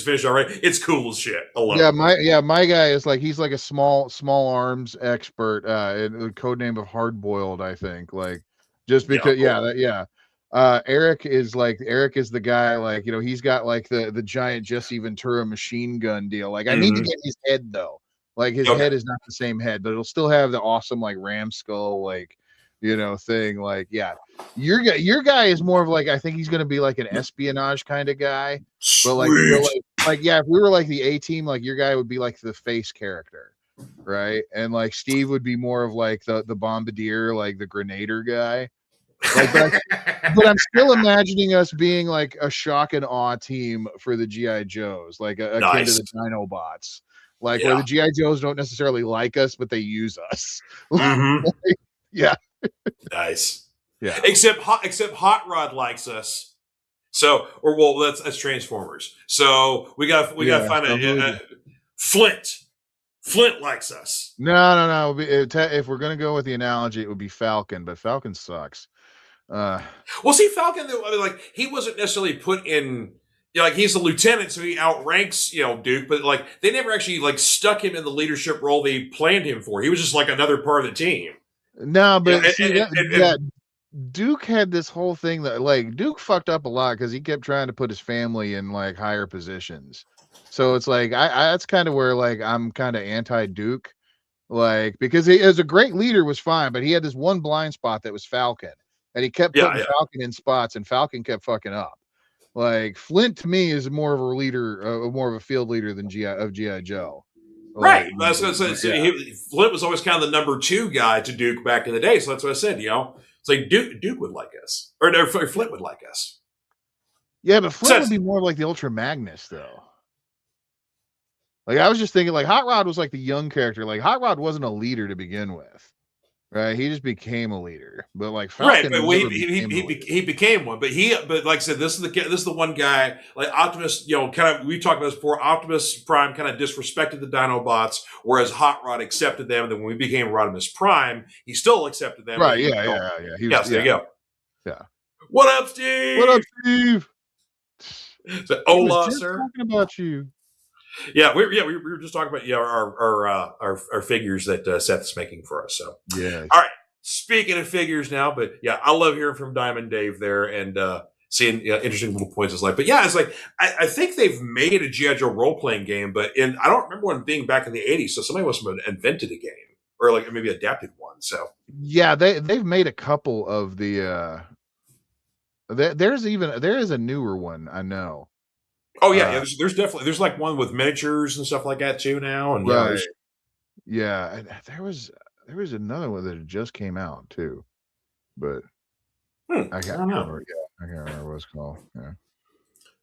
finish already. It's cool as shit. I love Yeah, it. my guy is like, he's like a small arms expert, and the code name of Hard Boiled, I think. Like, just Yeah, because, cool. Eric is the guy, like, he's got like the giant Jesse Ventura machine gun deal. Like, I need to get his head though. Like, his head is not the same head, but it'll still have the awesome like ram skull, like, thing. Like, yeah. Your guy is more of like, I think he's gonna be like an espionage kind of guy. But like, Sweet. yeah, if we were like the A team, like your guy would be like the face character, right? And like Steve would be more of like the bombardier, like the grenader guy. Like, but I'm still imagining us being like a shock and awe team for the GI Joes, like akin to Nice. the Dinobots, like where Yeah. the GI Joes don't necessarily like us, but they use us. Mm-hmm. Yeah. Nice. Yeah. Except Hot Rod likes us. So, or well, that's Transformers. So we got to find a Flint. Flint likes us. No. If we're gonna go with the analogy, it would be Falcon, but Falcon sucks. Well, see, Falcon, I mean, like, he wasn't necessarily put in. Like, he's a lieutenant, so he outranks Duke. But like, they never actually like stuck him in the leadership role they planned him for. He was just like another part of the team. No, but Duke had this whole thing that, like, Duke fucked up a lot because he kept trying to put his family in like higher positions. So it's like, I that's kind of where like I'm kind of anti-Duke, like, because he as a great leader was fine, but he had this one blind spot that was Falcon, and he kept putting Falcon in spots, and Falcon kept fucking up. Like, Flint to me is more of a leader, more of a field leader than GI Joe. Right. Like, Flint was always kind of the number 2 guy to Duke back in the day. So that's what I said, It's like Duke would like us, or Flint would like us. Yeah, but Flint would be more like the Ultra Magnus, though. Like, I was just thinking, like, Hot Rod was like the young character. Like, Hot Rod wasn't a leader to begin with, right? He just became a leader. But like Falcon, right? But he became one. But like I said, this is the one guy. Like Optimus, kind of we talked about this before. Optimus Prime kind of disrespected the Dinobots, whereas Hot Rod accepted them. And then when we became Rodimus Prime, he still accepted them. Right? Yeah. Yes, there you go. Yeah. What up, Steve? What up, Steve? So, hola, sir. Talking about you. Yeah, we were just talking about our figures that Seth is making for us. So yeah. All right. Speaking of figures now, but yeah, I love hearing from Diamond Dave there and seeing interesting little points in his life. But yeah, it's like I think they've made a G.I. Joe role playing game, but I don't remember one being back in the '80s. So somebody must have invented a game or like maybe adapted one. So yeah, they've made a couple of the. There is a newer one I know. Oh yeah, there's definitely like one with miniatures and stuff like that too now, and right. Yeah, there was another one that just came out too, but I can't remember. Yeah, I can't remember what it's called.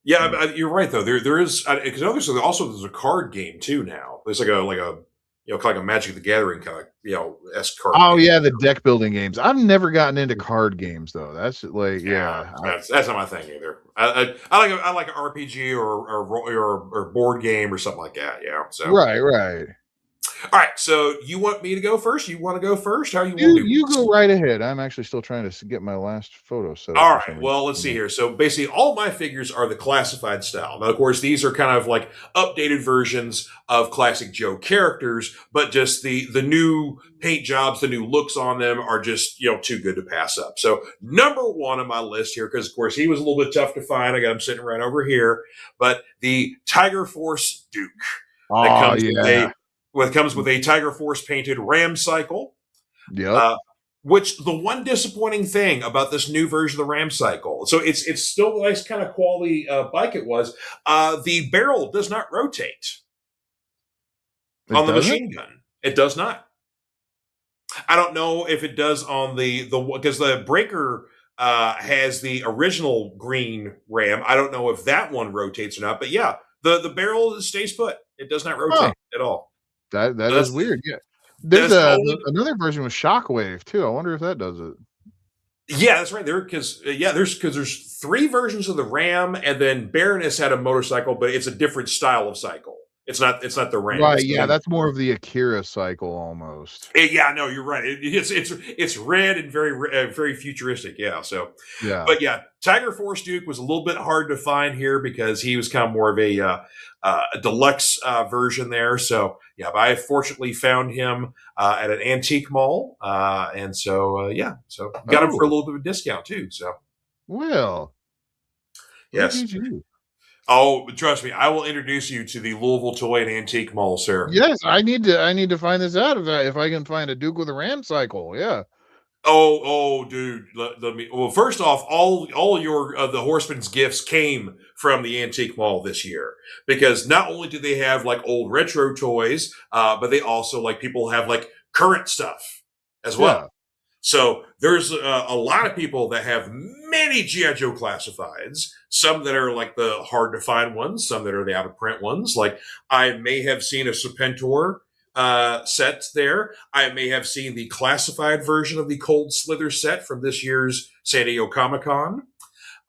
Yeah, you're right though. There is because there's a card game too now. There's like a kind of a Magic the Gathering kind of esque card. Oh game. Yeah, the deck building games. I've never gotten into card games though. That's like that's not my thing either. I like an RPG or board game or something like that. Yeah. So right. All right. So you want me to go first? You want to go first? How you go right ahead. I'm actually still trying to get my last photo set up. All right. Well, let's see here. So basically, all my figures are the classified style. Now, of course, these are kind of like updated versions of classic Joe characters, but just the new paint jobs, the new looks on them are just too good to pass up. So number one on my list here, because of course he was a little bit tough to find. I got him sitting right over here, but the Tiger Force Duke. Oh yeah. It comes with a Tiger Force painted Ram cycle. Yep. Which the one disappointing thing about this new version of the Ram cycle, so it's still a nice kind of quality bike it was, the barrel does not rotate on the machine gun. It does not. I don't know if it does on the because the Breaker has the original green Ram. I don't know if that one rotates or not, but yeah, the barrel stays put. It does not rotate at all. That is weird. Yeah, there's another version with Shockwave too. I wonder if that does it. Yeah, that's right. There's 3 versions of the Ram, and then Baroness had a motorcycle, but it's a different style of cycle. It's not the Ram. Right. Yeah, that's more of the Akira cycle almost. Yeah, no, you're right. It's red and very futuristic. Yeah. So yeah. But yeah, Tiger Force Duke was a little bit hard to find here because he was kind of more of a deluxe version there. So yeah, but I fortunately found him at an antique mall, and so so got him for a little bit of a discount too. So well, yes. Oh, trust me, I will introduce you to the Louisville Toy and Antique Mall, sir. Yes, I need to find this out if I can find a Duke with a Ram cycle. Yeah. Oh, dude. Let me. Well, first off, all your the Horseman's gifts came from the Antique Mall this year because not only do they have like old retro toys, but they also like people have like current stuff as well. Yeah. So there's a lot of people that have many G.I. Joe classifieds, some that are like the hard to find ones, some that are the out of print ones. Like I may have seen a Serpentor set there. I may have seen the classified version of the Cold Slither set from this year's San Diego Comic-Con.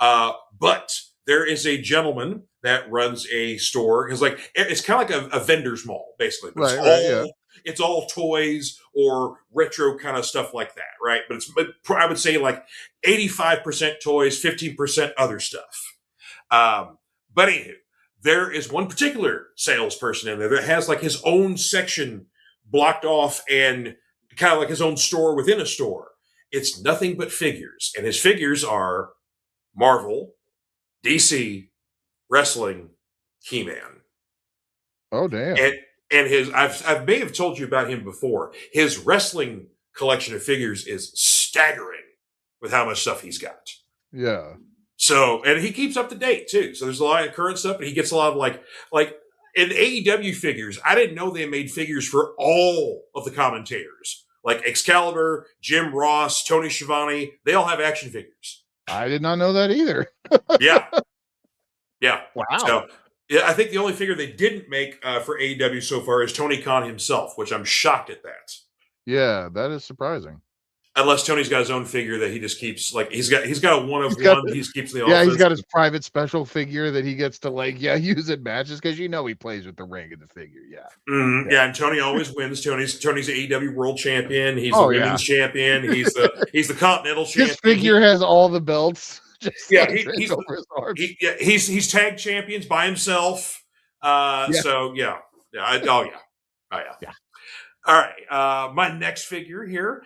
But there is a gentleman that runs a store. It's kind of like a vendor's mall, basically. But it's all toys or retro kind of stuff like that, right? But I would say like 85% toys, 15% other stuff. But anywho, there is one particular salesperson in there that has like his own section blocked off and kind of like his own store within a store. It's nothing but figures. And his figures are Marvel, DC, wrestling, He-Man. Oh, damn. And I may have told you about him before. His wrestling collection of figures is staggering with how much stuff he's got. Yeah. So, and he keeps up to date too. So there's a lot of current stuff, and he gets a lot of like in AEW figures. I didn't know they made figures for all of the commentators. Like Excalibur, Jim Ross, Tony Schiavone, they all have action figures. I did not know that either. Yeah. Yeah. Wow. So yeah, I think the only figure they didn't make for AEW so far is Tony Khan himself, which I'm shocked at that. Yeah, that is surprising. Unless Tony's got his own figure that he just keeps, like he's got a one of one. He just keeps the yeah, office. he's got his private special figure that he gets to use in matches because he plays with the ring and the figure. Yeah. Mm-hmm. Yeah, and Tony always wins. Tony's the AEW World Champion. He's the women's champion. He's the Continental champion. His figure has all the belts. He's tag champions by himself. So yeah. Oh yeah. All right, my next figure here.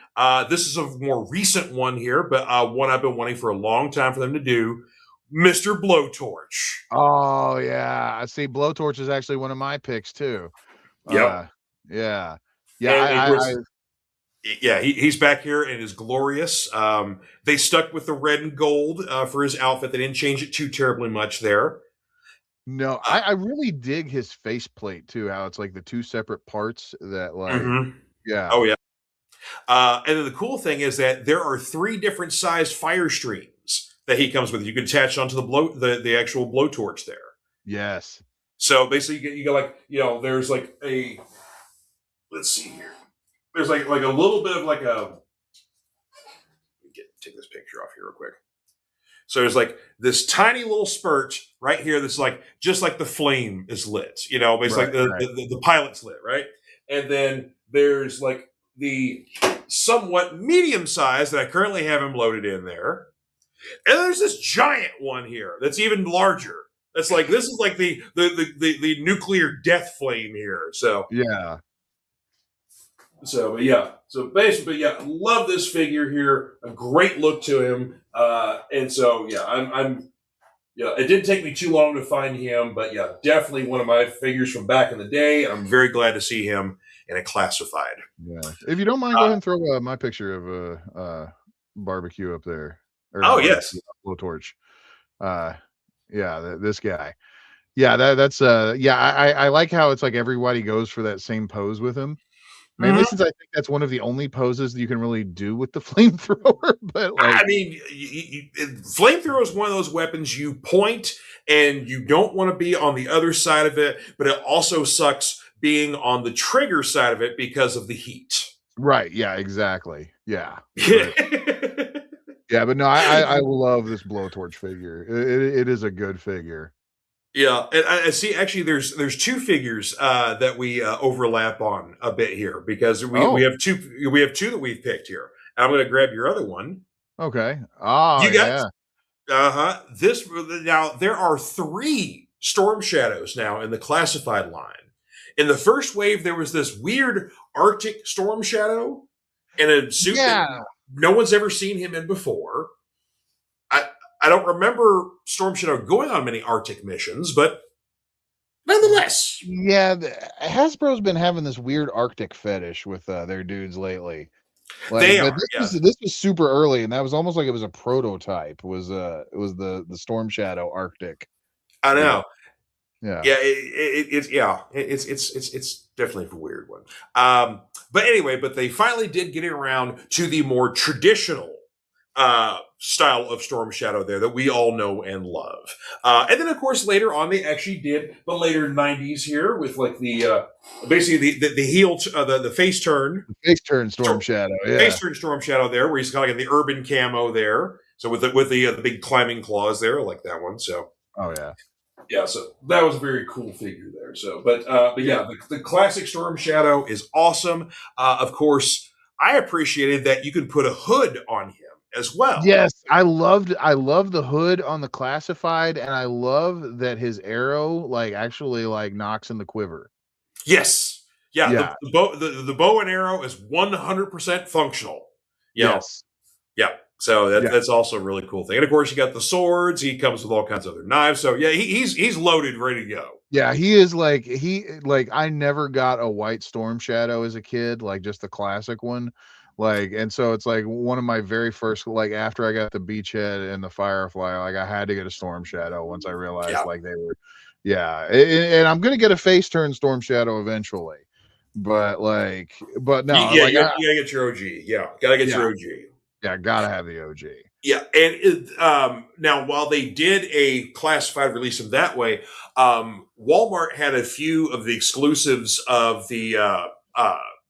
This is a more recent one here, but one I've been wanting for a long time for them to do. Mr. Blowtorch. Oh yeah, I see. Blowtorch is actually one of my picks too. Yep. Yeah. He's back here and is glorious. They stuck with the red and gold for his outfit. They didn't change it too terribly much there. No, I really dig his faceplate too. How it's like the two separate parts that yeah. Oh yeah. And then the cool thing is that there are 3 different sized fire streams that he comes with. You can attach onto the actual blowtorch there. Yes. So basically, you get like there's like a, let's see here. There's like a little bit of like a. Take this picture off here real quick. So there's like this tiny little spurt right here that's like just like the flame is lit, basically like the pilot's lit, right? And then there's like the somewhat medium size that I currently have him loaded in there. And there's this giant one here that's even larger. That's like, this is like the nuclear death flame here. So yeah. So basically, love this figure here. A great look to him. And so it didn't take me too long to find him, but definitely one of my figures from back in the day, and I'm very glad to see him in a classified. Yeah, if you don't mind, go ahead and throw my picture of barbecue up there. Yes, blowtorch. This guy. Yeah, that's I like how it's like everybody goes for that same pose with him. Mainly since I think that's one of the only poses that you can really do with the flamethrower. But I mean, flamethrower is one of those weapons you point and you don't want to be on the other side of it, but it also sucks being on the trigger side of it because of the heat. Right. Yeah, exactly. Yeah. But no, I love this blowtorch figure. It is a good figure. Yeah, and I see. Actually, there's 2 figures that we overlap on a bit here because we have two that we've picked here. I'm going to grab your other one. Okay. You got this now. There are 3 Storm Shadows now in the classified line. In the first wave, there was this weird Arctic Storm Shadow in a suit that no one's ever seen him in before. I don't remember Storm Shadow going on many Arctic missions, but nonetheless. Yeah, Hasbro's been having this weird Arctic fetish with their dudes lately. This was super early, and that was almost like it was a prototype. It was the Storm Shadow Arctic. I know. Yeah. It's definitely a weird one. But anyway, they finally did get it around to the more traditional style of Storm Shadow there that we all know and love. And then, of course, later on, they actually did the later 90s here with like the basically the heel, the face turn. Face turn Storm Shadow. Yeah. Face turn Storm Shadow there, where he's kind of like in the urban camo there. So with the big climbing claws there, I like that one. So. Oh, yeah. Yeah, so that was a very cool figure there. So, but the classic Storm Shadow is awesome. Of course, I appreciated that you could put a hood on him as well. Yes, I love the hood on the classified, and I love that his arrow actually knocks in the quiver. Yes, yeah. The bow and arrow is 100% functional. Yes, yeah. So that's also a really cool thing. And of course, you got the swords. He comes with all kinds of other knives. So yeah, he's loaded, ready to go. Yeah, he is I never got a white Storm Shadow as a kid, just the classic one. And so it's one of my very first, after I got the Beachhead and the Firefly, I had to get a Storm Shadow once I realized they were, and I'm going to get a face turn Storm Shadow eventually. but no, Yeah, like you gotta get your OG. Yeah, gotta get yeah, your OG. yeah, gotta have the OG. Yeah, and now while they did a classified release of that way, Walmart had a few of the exclusives of the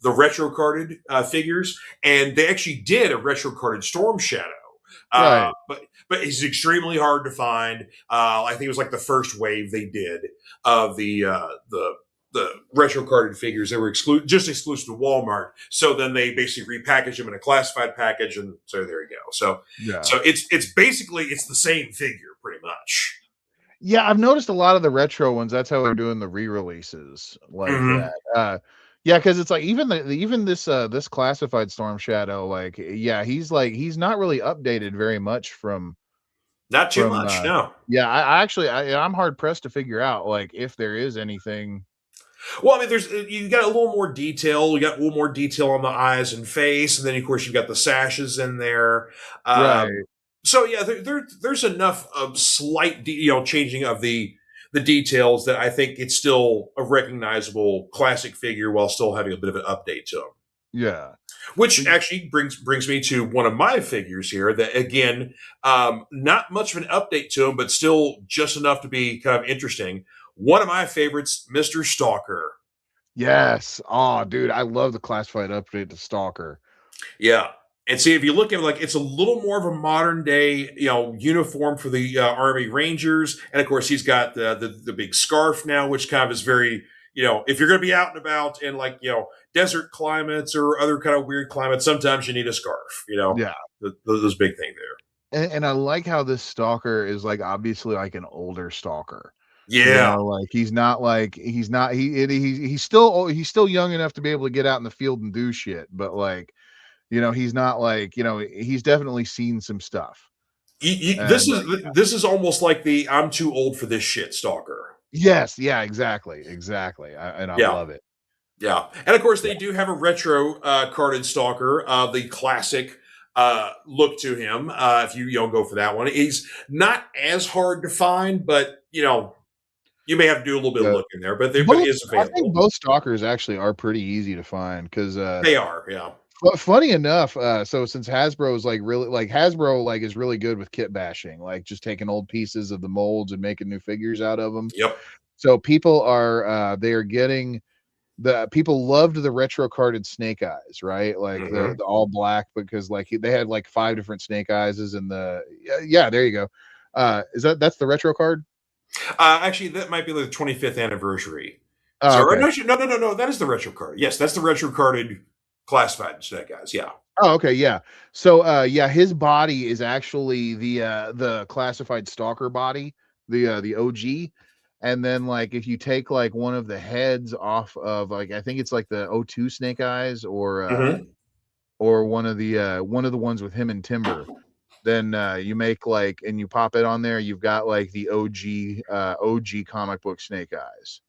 retro carded figures, and they actually did a retro carded Storm Shadow. Right. But he's extremely hard to find. I think it was like the first wave they did of the retro carded figures that were just exclusive to Walmart. So then they basically repackaged them in a classified package, and so there you go. Yeah. So it's basically it's the same figure pretty much. Yeah, I've noticed a lot of the retro ones, that's how they're doing the re-releases like that. Mm-hmm. Yeah, because it's like even this classified Storm Shadow, like yeah, he's not really updated very much Not too from much, no. yeah, I actually I'm hard pressed to figure out like if there is anything. Well, I mean, there's you got a little more detail. You got a little more detail on the eyes and face, and then of course you've got the sashes in there. Right. So yeah, there's enough of slight changing of the details that I think it's still a recognizable classic figure while still having a bit of an update to them. Yeah. Which actually brings me to one of my figures here that again, not much of an update to him, but still just enough to be kind of interesting. One of my favorites, Mr. Stalker. Yes. Oh, dude, I love the classified update to Stalker. Yeah. And see, if you look at it, like it's a little more of a modern day, uniform for the Army Rangers, and of course he's got the big scarf now, which kind of is very, if you're going to be out and about in like desert climates or other kind of weird climates, sometimes you need a scarf. Yeah. Those big thing there. And I like how this Stalker is like obviously like an older Stalker. Yeah, Like he's not like he's still young enough to be able to get out in the field and do shit, but like he's not like he's definitely seen some stuff. And this is almost like the I'm too old for this shit Stalker. yes, yeah, exactly, and I Yeah. love it. Yeah, and of course they do have a retro carded Stalker, the classic look to him. If you don't go for that one, he's not as hard to find, but you may have to do a little bit of Yeah. looking there. But but Both, it is I think available. both Stalkers actually are pretty easy to find because They are, yeah. funny enough, so since Hasbro is like really like Hasbro like is really good with kit bashing, like just taking old pieces of the molds and making new figures out of them. Yep. So people are they are getting the people loved the retro carded Snake Eyes, right? Like Mm-hmm. the all black because like they had like 5 different Snake Eyes in the yeah, there you go. Is that's the retro card? Actually, that might be the 25th anniversary. Oh, So okay. no. That is the retro card. Yes, that's the retro carded classified Snake Guys. Yeah. Oh, okay, yeah. So yeah, his body is actually the classified stalker body, the OG. And then like if you take like one of the heads off of like I think it's like the O2 Snake Eyes Mm-hmm. or one of the ones with him and Timber, then you make like and you pop it on there, you've got like the OG comic book Snake Eyes.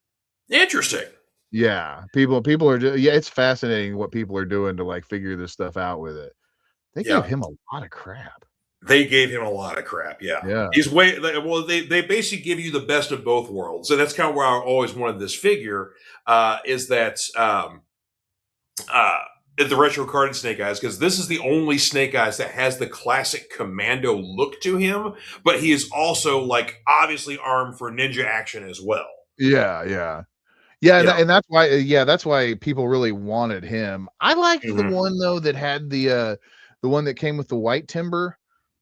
Interesting. Yeah, people are yeah, it's fascinating what people are doing to like figure this stuff out with it. They gave Yeah. him a lot of crap. They gave him a lot of crap. Yeah. Yeah. He's way well. They basically give you the best of both worlds, and that's kind of where I always wanted this figure. Is that uh, the retro carded Snake Eyes because this is the only Snake Eyes that has the classic commando look to him, but he is also like obviously armed for ninja action as well. Yeah, yeah. Yeah, Yeah. and that's why yeah, that's why people really wanted him. I liked the Mm-hmm. one though that had the one that came with the white timber.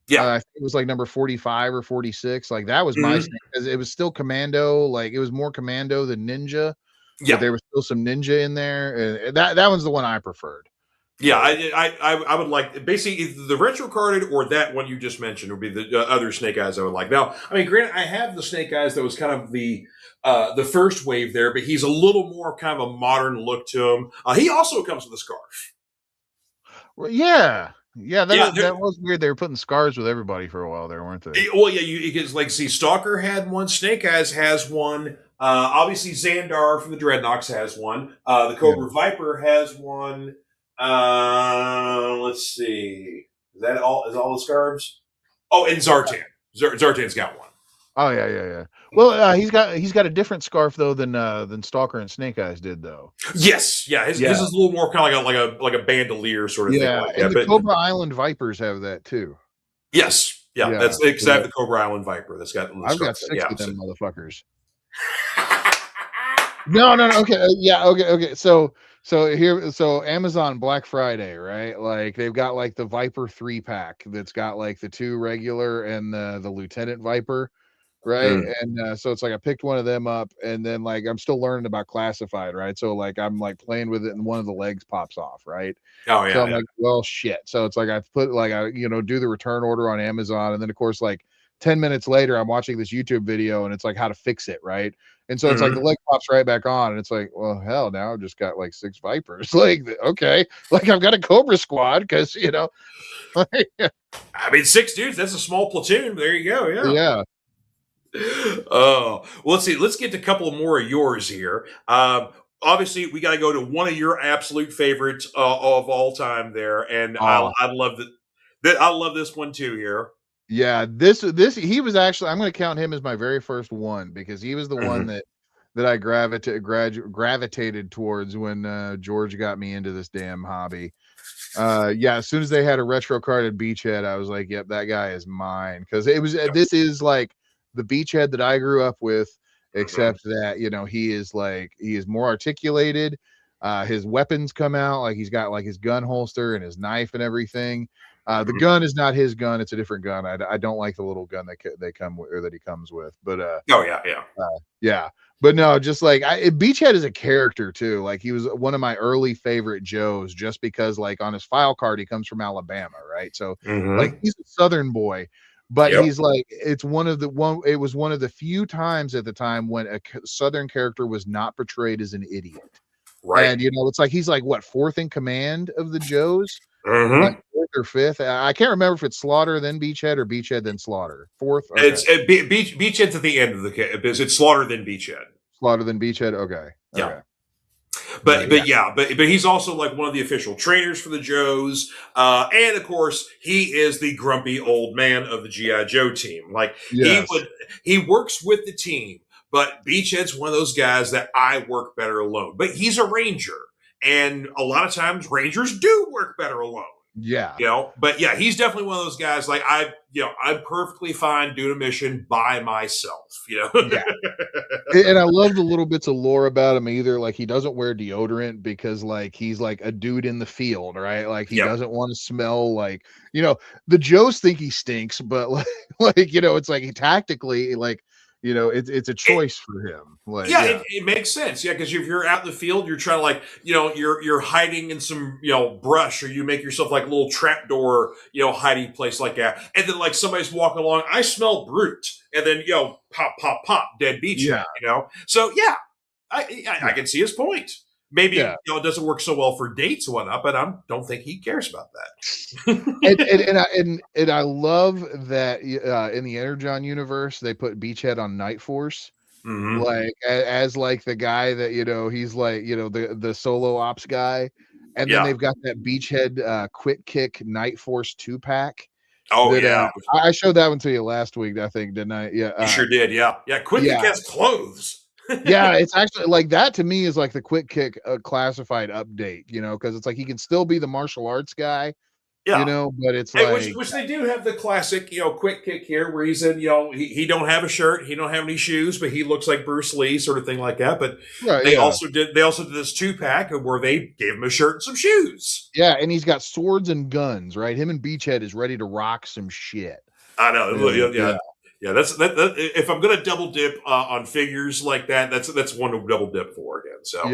Yeah. I think it was like number 45 or 46. Like that was my Mm-hmm. snake because it was still commando, like it was more commando than ninja, but Yeah. there was still some ninja in there. And that one's the one I preferred. Yeah, But I would like basically either the retro carded or that one you just mentioned would be the other Snake Eyes I would like. Now, I mean, granted, I have the Snake Eyes that was kind of the first wave there, but he's a little more kind of a modern look to him. He also comes with a scarf. well, yeah. Yeah, Yeah, that was weird. They were putting scars with everybody for a while there, weren't they? well, yeah, you because like see, Stalker had one, Snake Eyes has one. Obviously, Xandar from the Dreadnoks has one. The Yeah. Cobra Viper has one. Let's see. Is that all? Is all the scarves? Oh, and Zartan. Zartan's got one. Oh yeah, yeah, yeah. Well, he's got a different scarf though than Stalker and Snake Eyes did though. Yes, yeah, his is a little more kind of like a bandolier sort of thing Yeah, like and that. the But Cobra Island Vipers have that too. yes, yeah, Yeah, that's exactly the Cobra Island Viper that's got the I've scarf. got 6 Yeah. of So. them motherfuckers. No, okay, okay. So Amazon Black Friday, right? Like they've got like the Viper 3-pack that's got like the 2 regular and the Lieutenant Viper, right? Mm. And so it's like I picked one of them up, and then like I'm still learning about classified, right? So like I'm like playing with it, and one of the legs pops off, right? Oh So yeah, I'm yeah. like, well, shit. So it's like I put like I do the return order on Amazon, and then of course like 10 minutes later, I'm watching this YouTube video, and it's like how to fix it, right? And so it's like the Mm-hmm. leg pops right back on, and it's like, well, hell, now I've just got like 6 Vipers. Like, okay, like I've got a Cobra Squad because like, I mean, 6 dudes. That's a small platoon. There you go. Yeah. yeah. Oh, well, let's see. Let's get to a couple more of yours here. Obviously, we got to go to one of your absolute favorites of all time there, and Oh, I love that. I love this one too here. yeah. This he was actually. I'm going to count him as my very first one because he was the one Mm-hmm. that I gravitated towards when George got me into this damn hobby. Yeah, as soon as they had a retro card at Beachhead, I was like, yep, that guy is mine. Because this is like the Beachhead that I grew up with, Mm-hmm. except that, he is more articulated. His weapons come out, like he's got like his gun holster and his knife and everything. The Mm-hmm. gun is not his gun, it's a different gun. I don't like the little gun that they come with, or that he comes with. But Oh yeah, yeah. yeah. But no, just like Beachhead is a character too. Like he was one of my early favorite Joes, just because like on his file card he comes from Alabama, right? So like Mm-hmm. he's a Southern boy, but Yep. he's like it was one of the few times at the time when a Southern character was not portrayed as an idiot. Right. And it's like he's like what, fourth in command of the Joes, like Mm-hmm. fourth or fifth. I can't remember if it's Slaughter then Beachhead or Beachhead then Slaughter. Fourth, okay. Beachhead's at the end of the because it's Slaughter than Beachhead. Slaughter then Beachhead, okay, Yeah. okay. But Yeah. but he's also like one of the official trainers for the Joes, and of course he is the grumpy old man of the GI Joe team. Like Yes. he works with the team, but Beachhead's one of those guys that I work better alone. But he's a ranger, and a lot of times rangers do work better alone. Yeah. But yeah, he's definitely one of those guys. Like I'm perfectly fine doing a mission by myself. Yeah. And I love the little bits of lore about him either. Like he doesn't wear deodorant because like he's like a dude in the field, right? Like he Yep. doesn't want to smell like, the Joes think he stinks, but like, it's like he tactically like, it's a choice for him. Like, Yeah, yeah. it makes sense. Yeah, because if you're out in the field, you're trying to like, you're hiding in some, brush, or you make yourself like a little trapdoor, hiding place like that. And then like somebody's walking along, I smell brute. And then, pop, pop, pop, dead beachhead, Yeah. So yeah, I Yeah. can see his point. Maybe, Yeah. it doesn't work so well for dates and whatnot, but I don't think he cares about And, that. and I love that in the Energon universe, they put Beachhead on Night Force. Mm-hmm. Like as like the guy that he's like the solo ops guy, and then Yeah. they've got that Beachhead Quick Kick Night Force 2-pack Oh, that yeah. I showed that one to you last week, I think, didn't I? Yeah, You sure did. Yeah. Yeah. Quick Kick yeah, has clothes. yeah. It's actually like that to me is like the Quick Kick classified update, because it's like he can still be the martial arts guy, Yeah. but it's Hey, like which they do have the classic, Quick Kick here, where he's in, he don't have a shirt, he don't have any shoes, but he looks like Bruce Lee, sort of thing like that. But right, they yeah. also did this 2-pack where they gave him a shirt and some shoes. Yeah, and he's got swords and guns, right? Him and Beachhead is ready to rock some shit. I know, Yeah. yeah. That's that. If I'm gonna double dip on figures like that, that's one to double dip for again. So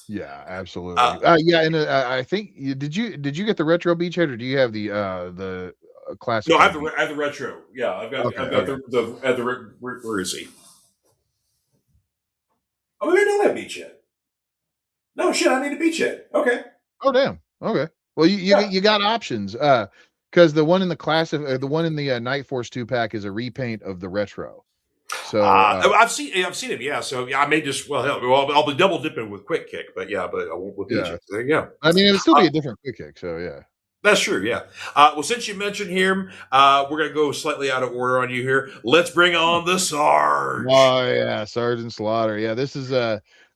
Yeah, absolutely. Yeah, and I think did you get the retro Beachhead, or do you have the classic? no, I have the retro. Yeah, I've got Okay. where is he? Oh, maybe I don't have beachhead. No shit, I need a beachhead. Okay. Oh damn. Okay. Well, you got options. Because the one in the the one in the Night Force 2-pack is a repaint of the retro. So I've seen him. Yeah, so yeah, I may just I'll be double dipping with Quick Kick, but I won't with yeah. beachhead. There you go. I mean, it would still be a different Quick Kick. So yeah. That's true, yeah. Well, since you mentioned him, we're going to go slightly out of order on you here. Let's bring on the Sarge. Oh yeah, Sergeant Slaughter. Yeah, this is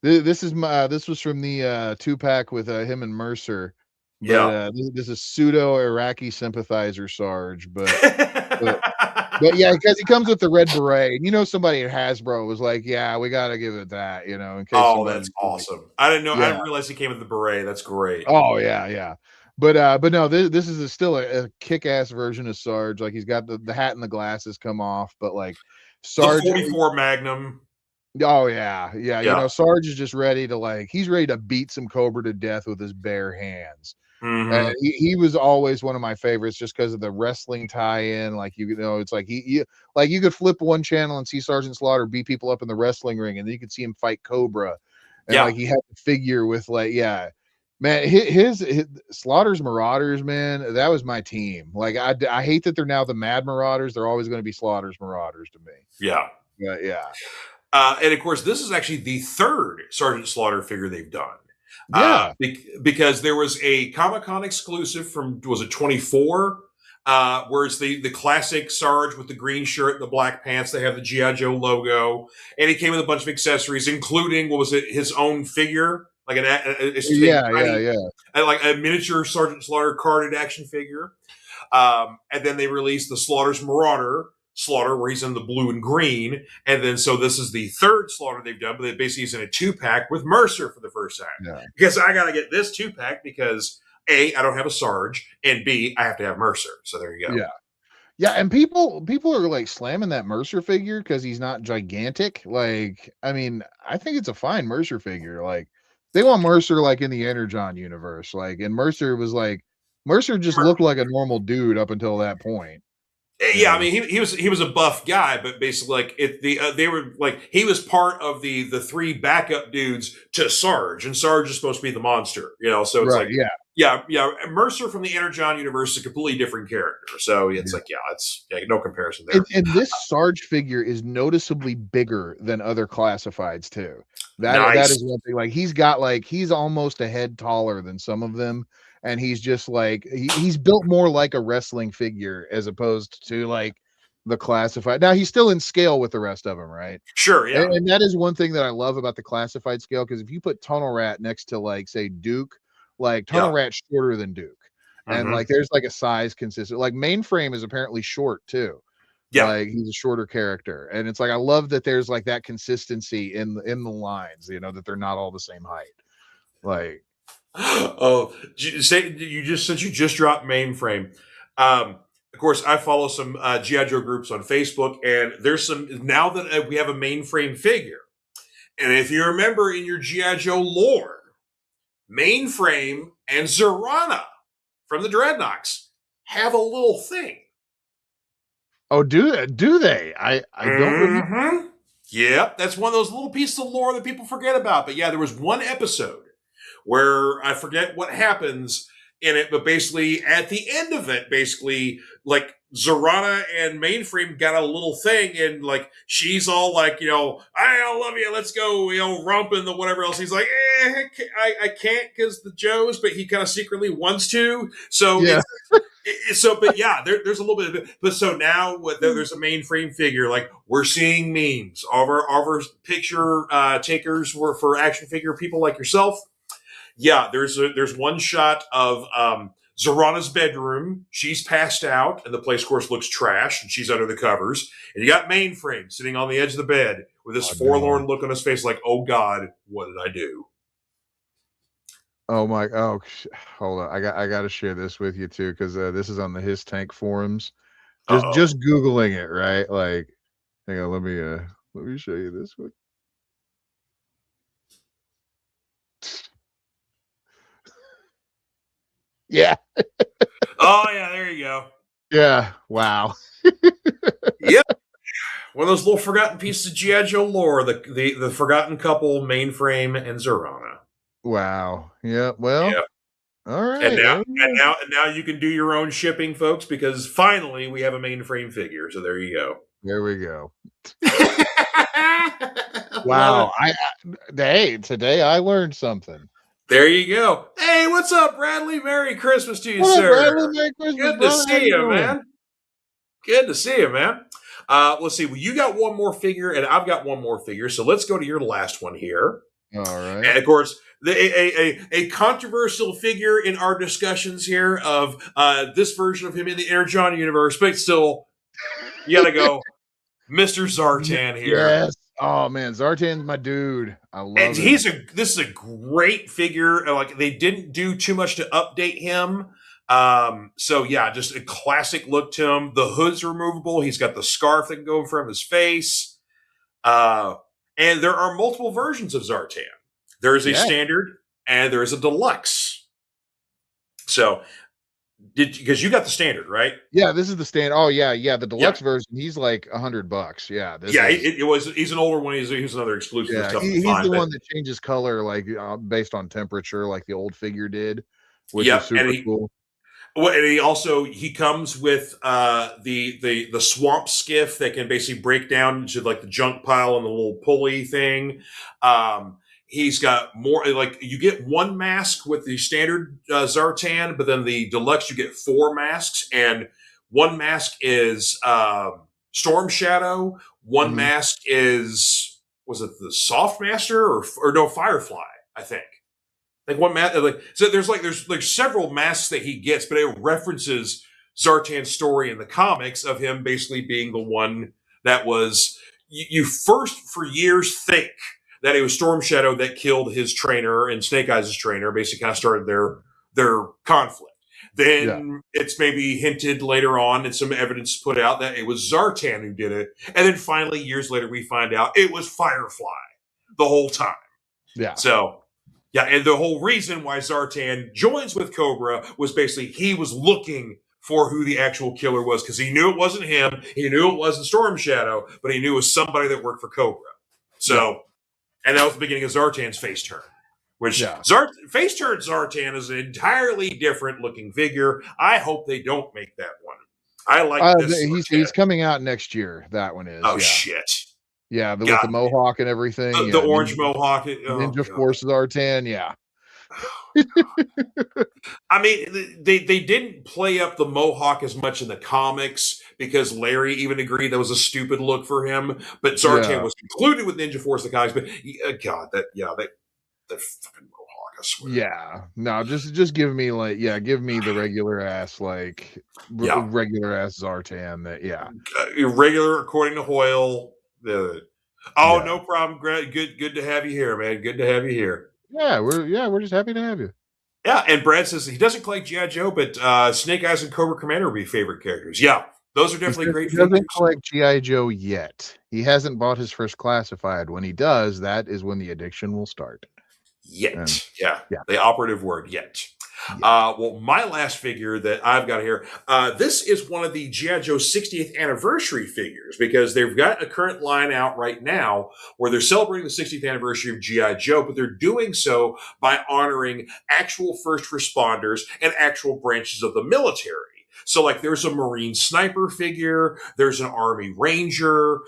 this was from the 2-pack with him and Mercer, but Yeah. this is pseudo Iraqi sympathizer Sarge, but but yeah, because he comes with the red beret, and somebody at Hasbro was like, "Yeah, we got to give it that," in case Oh, somebody that's like, awesome. I didn't know. I yeah. didn't realize he came with the beret. That's great. Oh yeah, yeah. But no, this is still a kick-ass version of Sarge. Like he's got the hat and the glasses come off, but like The Sarge. 44 Magnum. Oh yeah, yeah. Yeah. Sarge is just ready to he's ready to beat some Cobra to death with his bare hands. Mm-hmm. He was always one of my favorites just because of the wrestling tie-in. Like it's like he like you could flip one channel and see Sergeant Slaughter beat people up in the wrestling ring, and then you could see him fight Cobra, and Yeah. like he had the figure with man, his Slaughter's Marauders, man, that was my team. Like I hate that they're now the Mad Marauders. They're always going to be Slaughter's Marauders to me. Yeah. Yeah. And of course, this is actually the third Sergeant Slaughter figure they've done. Yeah. Because there was a Comic-Con exclusive from, was it 24? Where it's the classic Sarge with the green shirt and the black pants. They have the G.I. Joe logo. And he came with a bunch of accessories, including, what was it, his own figure? Like like a miniature Sergeant Slaughter carded action figure. And then they released the Slaughter's Slaughter, where he's in the blue and green. And then, so this is the third Slaughter they've done, but it basically is in a 2-pack with Mercer for the first time. Yeah. Because I got to get this 2-pack because A, I don't have a Sarge, and B, I have to have Mercer. So there you go. Yeah. Yeah, and people are like slamming that Mercer figure because he's not gigantic. Like, I mean, I think it's a fine Mercer figure. Like, they want Mercer like in the Energon universe. Like, and Mercer just looked like a normal dude up until that point. Yeah, I mean, he was a buff guy, but basically, like they were like, he was part of the 3 backup dudes to Sarge, and Sarge is supposed to be the monster, So it's right, yeah. Mercer from the Energon universe is a completely different character, so it's it's no comparison there. And this Sarge figure is noticeably bigger than other classifieds too. Nice. That is one thing. Like he's almost a head taller than some of them. And he's just like he's built more like a wrestling figure as opposed to like the classified. Now he's still in scale with the rest of them, right? Sure, yeah. And that is one thing that I love about the classified scale, because if you put Tunnel Rat next to like say Duke, like Tunnel Rat's shorter than Duke, and like there's like a size consistent. Like Mainframe is apparently short too. Yeah, like he's a shorter character, and it's like I love that there's like that consistency in the lines. That they're not all the same height. Like. Oh, since you just dropped Mainframe. Of course, I follow some G.I. Joe groups on Facebook, and there's some now that we have a Mainframe figure. And if you remember in your G.I. Joe lore, Mainframe and Zorana from the Dreadnoks have a little thing. Oh, do they? I don't remember. Yeah, that's one of those little pieces of lore that people forget about. But yeah, there was one episode where I forget what happens in it, but basically at the end of it, like Zorana and Mainframe got a little thing, and like she's all like, I love you, let's go, romping the whatever else. He's like, I can't because the Joes, but he kind of secretly wants to. So yeah. But yeah, there's a little bit of it. But so now there's a Mainframe figure. Like we're seeing memes. All of our picture takers were for action figure people like yourself. Yeah, there's one shot of Zorana's bedroom. She's passed out, and the place, of course, looks trash, and she's under the covers. And you got Mainframe sitting on the edge of the bed with this forlorn look on his face, like, "Oh God, what did I do?" Oh my! Oh, hold on. I got to share this with you too, because this is on the His Tank forums. Just googling it, right? Like, hang on. Let me show you this one. Yeah. Oh yeah, there you go. Yeah. Wow. Yep. One of those little forgotten pieces of G.I. Joe lore, the forgotten couple, Mainframe and Zorana. Wow. Yeah. Well. Yeah. All right. And now you can do your own shipping, folks, because finally we have a Mainframe figure. So there you go. There we go. Wow. Hey, today I learned something. There you go. Hey, what's up, Bradley? Merry Christmas to you, What up, Bradley? sir. Merry Christmas, Good to brother. How see you you, doing? man. Good to see you, man. Let's see. Well, you got one more figure, and I've got one more figure. So let's go to your last one here. All right. And of course, a controversial figure in our discussions here of this version of him in the Air John universe, but still, you got to go, Mr. Zartan here. Yes. Oh man, Zartan's my dude. I love And him. this is a great figure. Like they didn't do too much to update him. So yeah, just a classic look to him. The hood's removable. He's got the scarf that can go from his face. And there are multiple versions of Zartan. There is a standard and there is a deluxe. So because you got the standard, right? Yeah, this is the standard. Oh yeah. The deluxe version, he's like $100. Yeah. He's an older one. He's another exclusive. Yeah, he's the one that changes color, like based on temperature, like the old figure did, which is super cool. Well, and he comes with the swamp skiff that can basically break down into like the junk pile and the little pulley thing. He's got more, like you get one mask with the standard Zartan, but then the deluxe you get 4 masks, and one mask is Storm Shadow. One mask is, was it the Soft Master or no, Firefly? I think. Like one mask, like so. There's several masks that he gets, but it references Zartan's story in the comics of him basically being the one that was you first for years think that it was Storm Shadow that killed his trainer and Snake Eyes' trainer. Basically, kind of started their conflict. Then it's maybe hinted later on, and some evidence put out that it was Zartan who did it, and then finally years later we find out it was Firefly the whole time. Yeah. So. Yeah, and the whole reason why Zartan joins with Cobra was basically he was looking for who the actual killer was because he knew it wasn't him, he knew it wasn't Storm Shadow, but he knew it was somebody that worked for Cobra. So, and that was the beginning of Zartan's face turn, which face turn Zartan is an entirely different looking figure. I hope they don't make that one. I like this. He's coming out next year. That one is. Oh shit. Yeah, with the mohawk and everything. The orange mohawk. Ninja Force Zartan, yeah. I mean, they didn't play up the mohawk as much in the comics because Larry even agreed that was a stupid look for him. But Zartan was included with Ninja Force the comics. But God, that fucking mohawk, I swear. Yeah, no, just give me give me the regular ass regular ass Zartan. Regular according to Hoyle. No problem. Good to have you here, man. Good to have you here. Yeah, we're just happy to have you. Yeah, and Brad says he doesn't collect G.I. Joe, but Snake Eyes and Cobra Commander would be favorite characters. Yeah, those are definitely great figures. He doesn't collect G.I. Joe yet. He hasn't bought his first classified. When he does, that is when the addiction will start. Yet. The operative word, yet. Well, my last figure that I've got here, this is one of the G.I. Joe 60th anniversary figures because they've got a current line out right now where they're celebrating the 60th anniversary of G.I. Joe, but they're doing so by honoring actual first responders and actual branches of the military. So, like, there's a Marine sniper figure, there's an Army Ranger,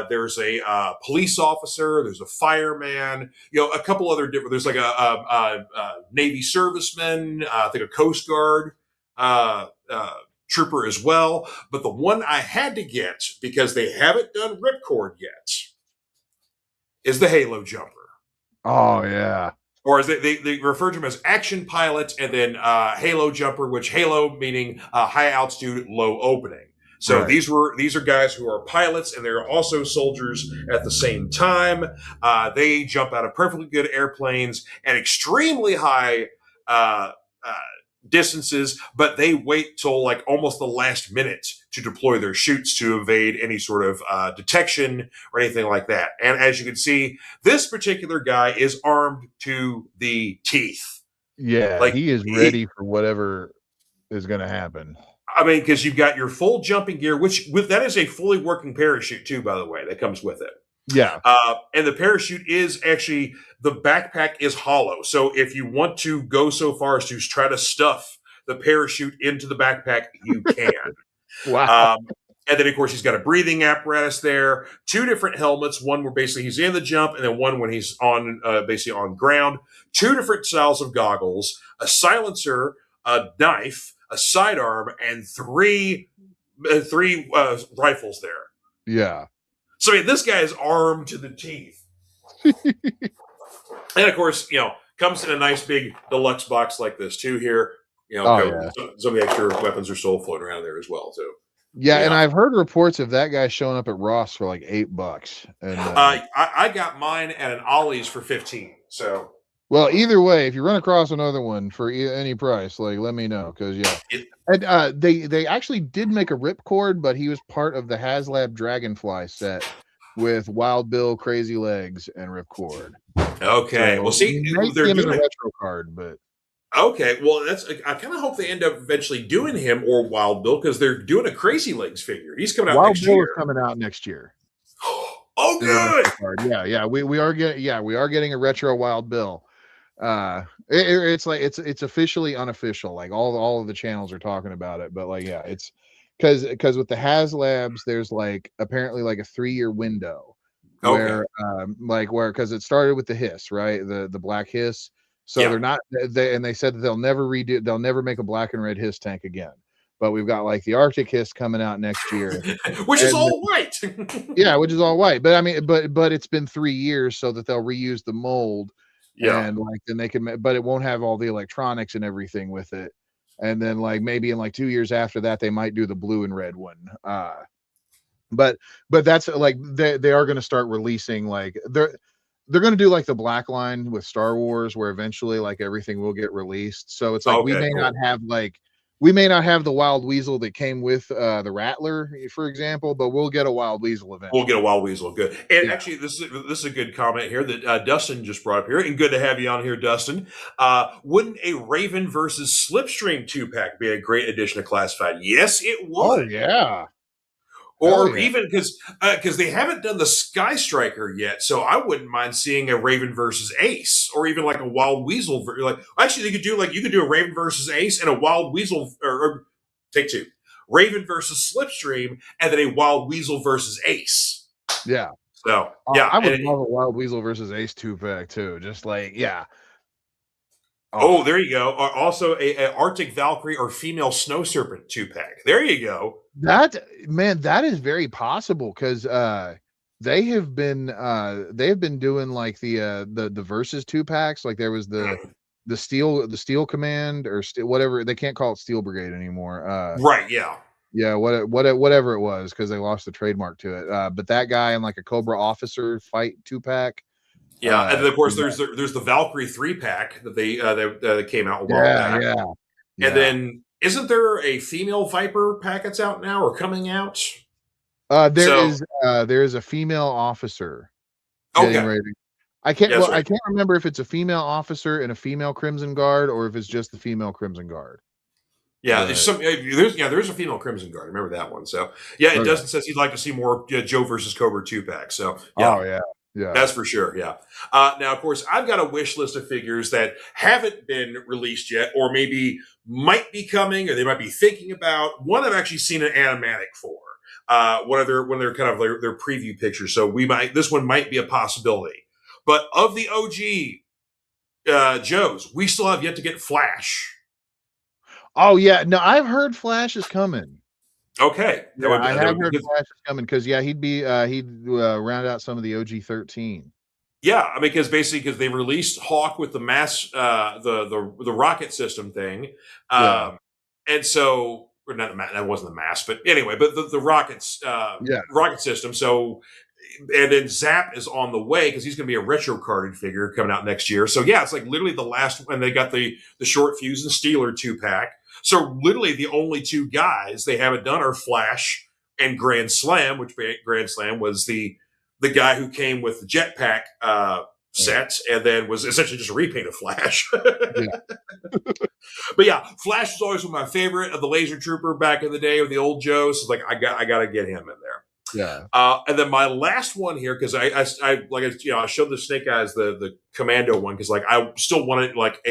there's a police officer, there's a fireman, a couple other different. There's like a Navy serviceman, I think a Coast Guard trooper as well. But the one I had to get because they haven't done Ripcord yet is the Halo Jumper. Oh yeah. Or as they refer to him as action pilot, and then Halo Jumper, which Halo meaning high altitude, low opening. So these are guys who are pilots, and they're also soldiers at the same time. They jump out of perfectly good airplanes at extremely high distances, but they wait till like almost the last minute to deploy their chutes to evade any sort of detection or anything like that. And as you can see, this particular guy is armed to the teeth. Yeah, like he is ready for whatever is going to happen. I mean, because you've got your full jumping gear, that is a fully working parachute too, by the way, that comes with it. Yeah. And the parachute is actually, the backpack is hollow. So if you want to go so far as to try to stuff the parachute into the backpack, you can. Wow. And then, of course, he's got a breathing apparatus there, 2 different helmets, one where basically he's in the jump, and then one when he's on basically on ground, 2 different styles of goggles, a silencer, a knife, a sidearm, and three rifles there. Yeah. So, I mean, this guy is armed to the teeth. And, of course, comes in a nice big deluxe box like this, too, here. Some of the extra weapons are still floating around there as well, too. Yeah, and I've heard reports of that guy showing up at Ross for like $8. And I got mine at an Ollie's for 15. So, well, either way, if you run across another one for any price, like let me know because and they actually did make a ripcord, but he was part of the HasLab Dragonfly set with Wild Bill, Crazy Legs, and Ripcord. Okay, so well, see, they're doing a retro card, but. Okay, well, I kind of hope they end up eventually doing him or Wild Bill because they're doing a Crazy Legs figure. He's coming out Wild next Bill year. is coming out next year. Oh, good. Yeah. We are getting a retro Wild Bill. It's like it's officially unofficial. Like all of the channels are talking about it, but like it's because with the HasLabs, there's like apparently like a 3-year window where because it started with the Hiss, right? The Black Hiss. So they're not they said that they'll never make a black and red Hiss tank again. But we've got like the Arctic Hiss coming out next year. Which is all white. Yeah, which is all white. But I mean, but it's been 3 years so that they'll reuse the mold. Yeah. And like then they can, but it won't have all the electronics and everything with it. And then like maybe in like 2 years after that, they might do the blue and red one. But that's like they are going to start releasing like they're going to do like the black line with Star Wars, where eventually like everything will get released. So it's like we may not have the Wild Weasel that came with the Rattler, for example, but we'll get a Wild Weasel eventually. We'll get a Wild Weasel, good. And actually, this is a good comment here that Dustin just brought up here, and good to have you on here, Dustin. Wouldn't a Raven versus Slipstream 2-pack be a great addition to Classified? Yes, it would. Oh, yeah. Or even because they haven't done the Sky Striker yet, so I wouldn't mind seeing a Raven versus Ace, or even like a Wild Weasel. Like actually, you could do a Raven versus Ace and a Wild Weasel, or take 2, Raven versus Slipstream, and then a Wild Weasel versus Ace. Yeah. So I would love a Wild Weasel versus Ace 2-pack too. Just like Oh, there you go. Also, a Arctic Valkyrie or female Snow Serpent 2-pack. There you go. That is very possible because they have been doing like the versus 2-packs. Like there was the Steel Command or whatever, they can't call it Steel Brigade anymore. Right? Yeah. Yeah. Whatever it was because they lost the trademark to it. But that guy in like a Cobra Officer fight 2-pack. Yeah, and then of course there's the Valkyrie 3-pack that they came out a while back. Yeah. And then isn't there a female Viper pack that's out now or coming out? There is a female officer. Okay. I can't remember if it's a female officer and a female Crimson Guard or if it's just the female Crimson Guard. Yeah, there's a female Crimson Guard. I remember that one. So it Dustin says he'd like to see more Joe versus Cobra 2-pack. So yeah, that's for sure. Yeah. Now, of course, I've got a wish list of figures that haven't been released yet, or maybe might be coming, or they might be thinking about. One I've actually seen an animatic for. One of their kind of their preview pictures. So this one might be a possibility. But of the OG Joes, we still have yet to get Flash. Oh yeah, no, I've heard Flash is coming. Okay, I have heard Flash is coming because he'd round out some of the OG 13. Yeah, I mean, because they released Hawk with the mass, the rocket system thing, and so or not that wasn't the mass, but anyway, but the rockets, rocket system. So, and then Zap is on the way because he's going to be a retro carded figure coming out next year. So it's like literally the last one. They got the Short Fuse and Steeler 2-pack. So literally the only 2 guys they haven't done are Flash and Grand Slam, which Grand Slam was the guy who came with the Jetpack set and then was essentially just a repaint of Flash. But Flash was always one of my favorite of the Laser Trooper back in the day with the old Joe. So like I got to get him in there. Yeah. And then my last one here, because I showed the Snake Eyes the Commando one because like I still wanted like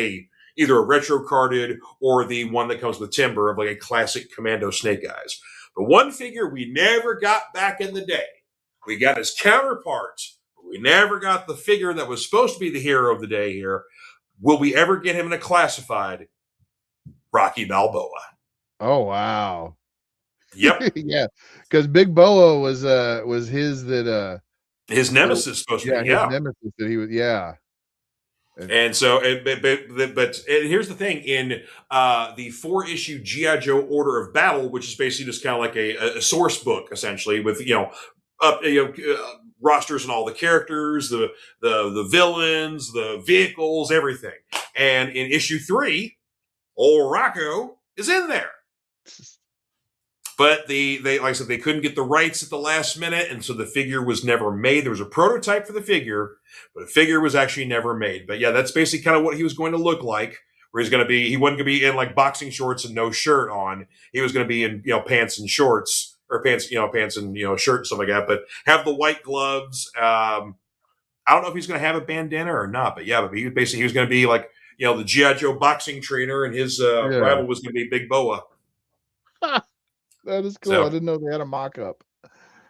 either a retro carded or the one that comes with timber of like a classic Commando Snake Eyes. The one figure we never got back in the day. We got his counterpart, but we never got the figure that was supposed to be the hero of the day here. Will we ever get him in a classified? Rocky Balboa. Oh wow. Yep. Yeah, because Big Boa was his his nemesis supposed to be. his Yeah. nemesis that he was And so, but here's the thing: in the 4-issue GI Joe Order of Battle, which is basically just kind of like a source book, essentially, with rosters and all the characters, the villains, the vehicles, everything. And in issue 3, old Rocco is in there. But they like I said, they couldn't get the rights at the last minute, and so the figure was never made. There was a prototype for the figure, but the figure was actually never made. But yeah, that's basically kind of what he was going to look like. Where he wasn't going to be in like boxing shorts and no shirt on. He was going to be in pants and shorts, or pants and shirt and stuff like that. But have the white gloves. I don't know if he's going to have a bandana or not. But yeah, he was going to be like the GI Joe boxing trainer, and his rival was going to be Big Boa. That is cool. So, I didn't know they had a mock-up.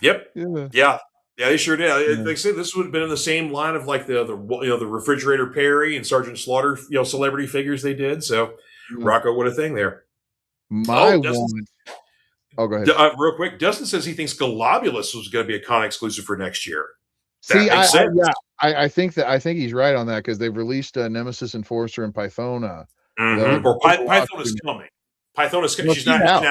Yep. Yeah, they sure did. Yeah. They say this would have been in the same line of like the Refrigerator Perry and Sergeant Slaughter, celebrity figures they did. So Rocco, what a thing there. Go ahead. Real quick, Dustin says he thinks Globulus was going to be a con exclusive for next year. See, I think he's right on that because they've released Nemesis Enforcer and Pythona. Mm-hmm. Or Python is coming. Python is coming. She's not out.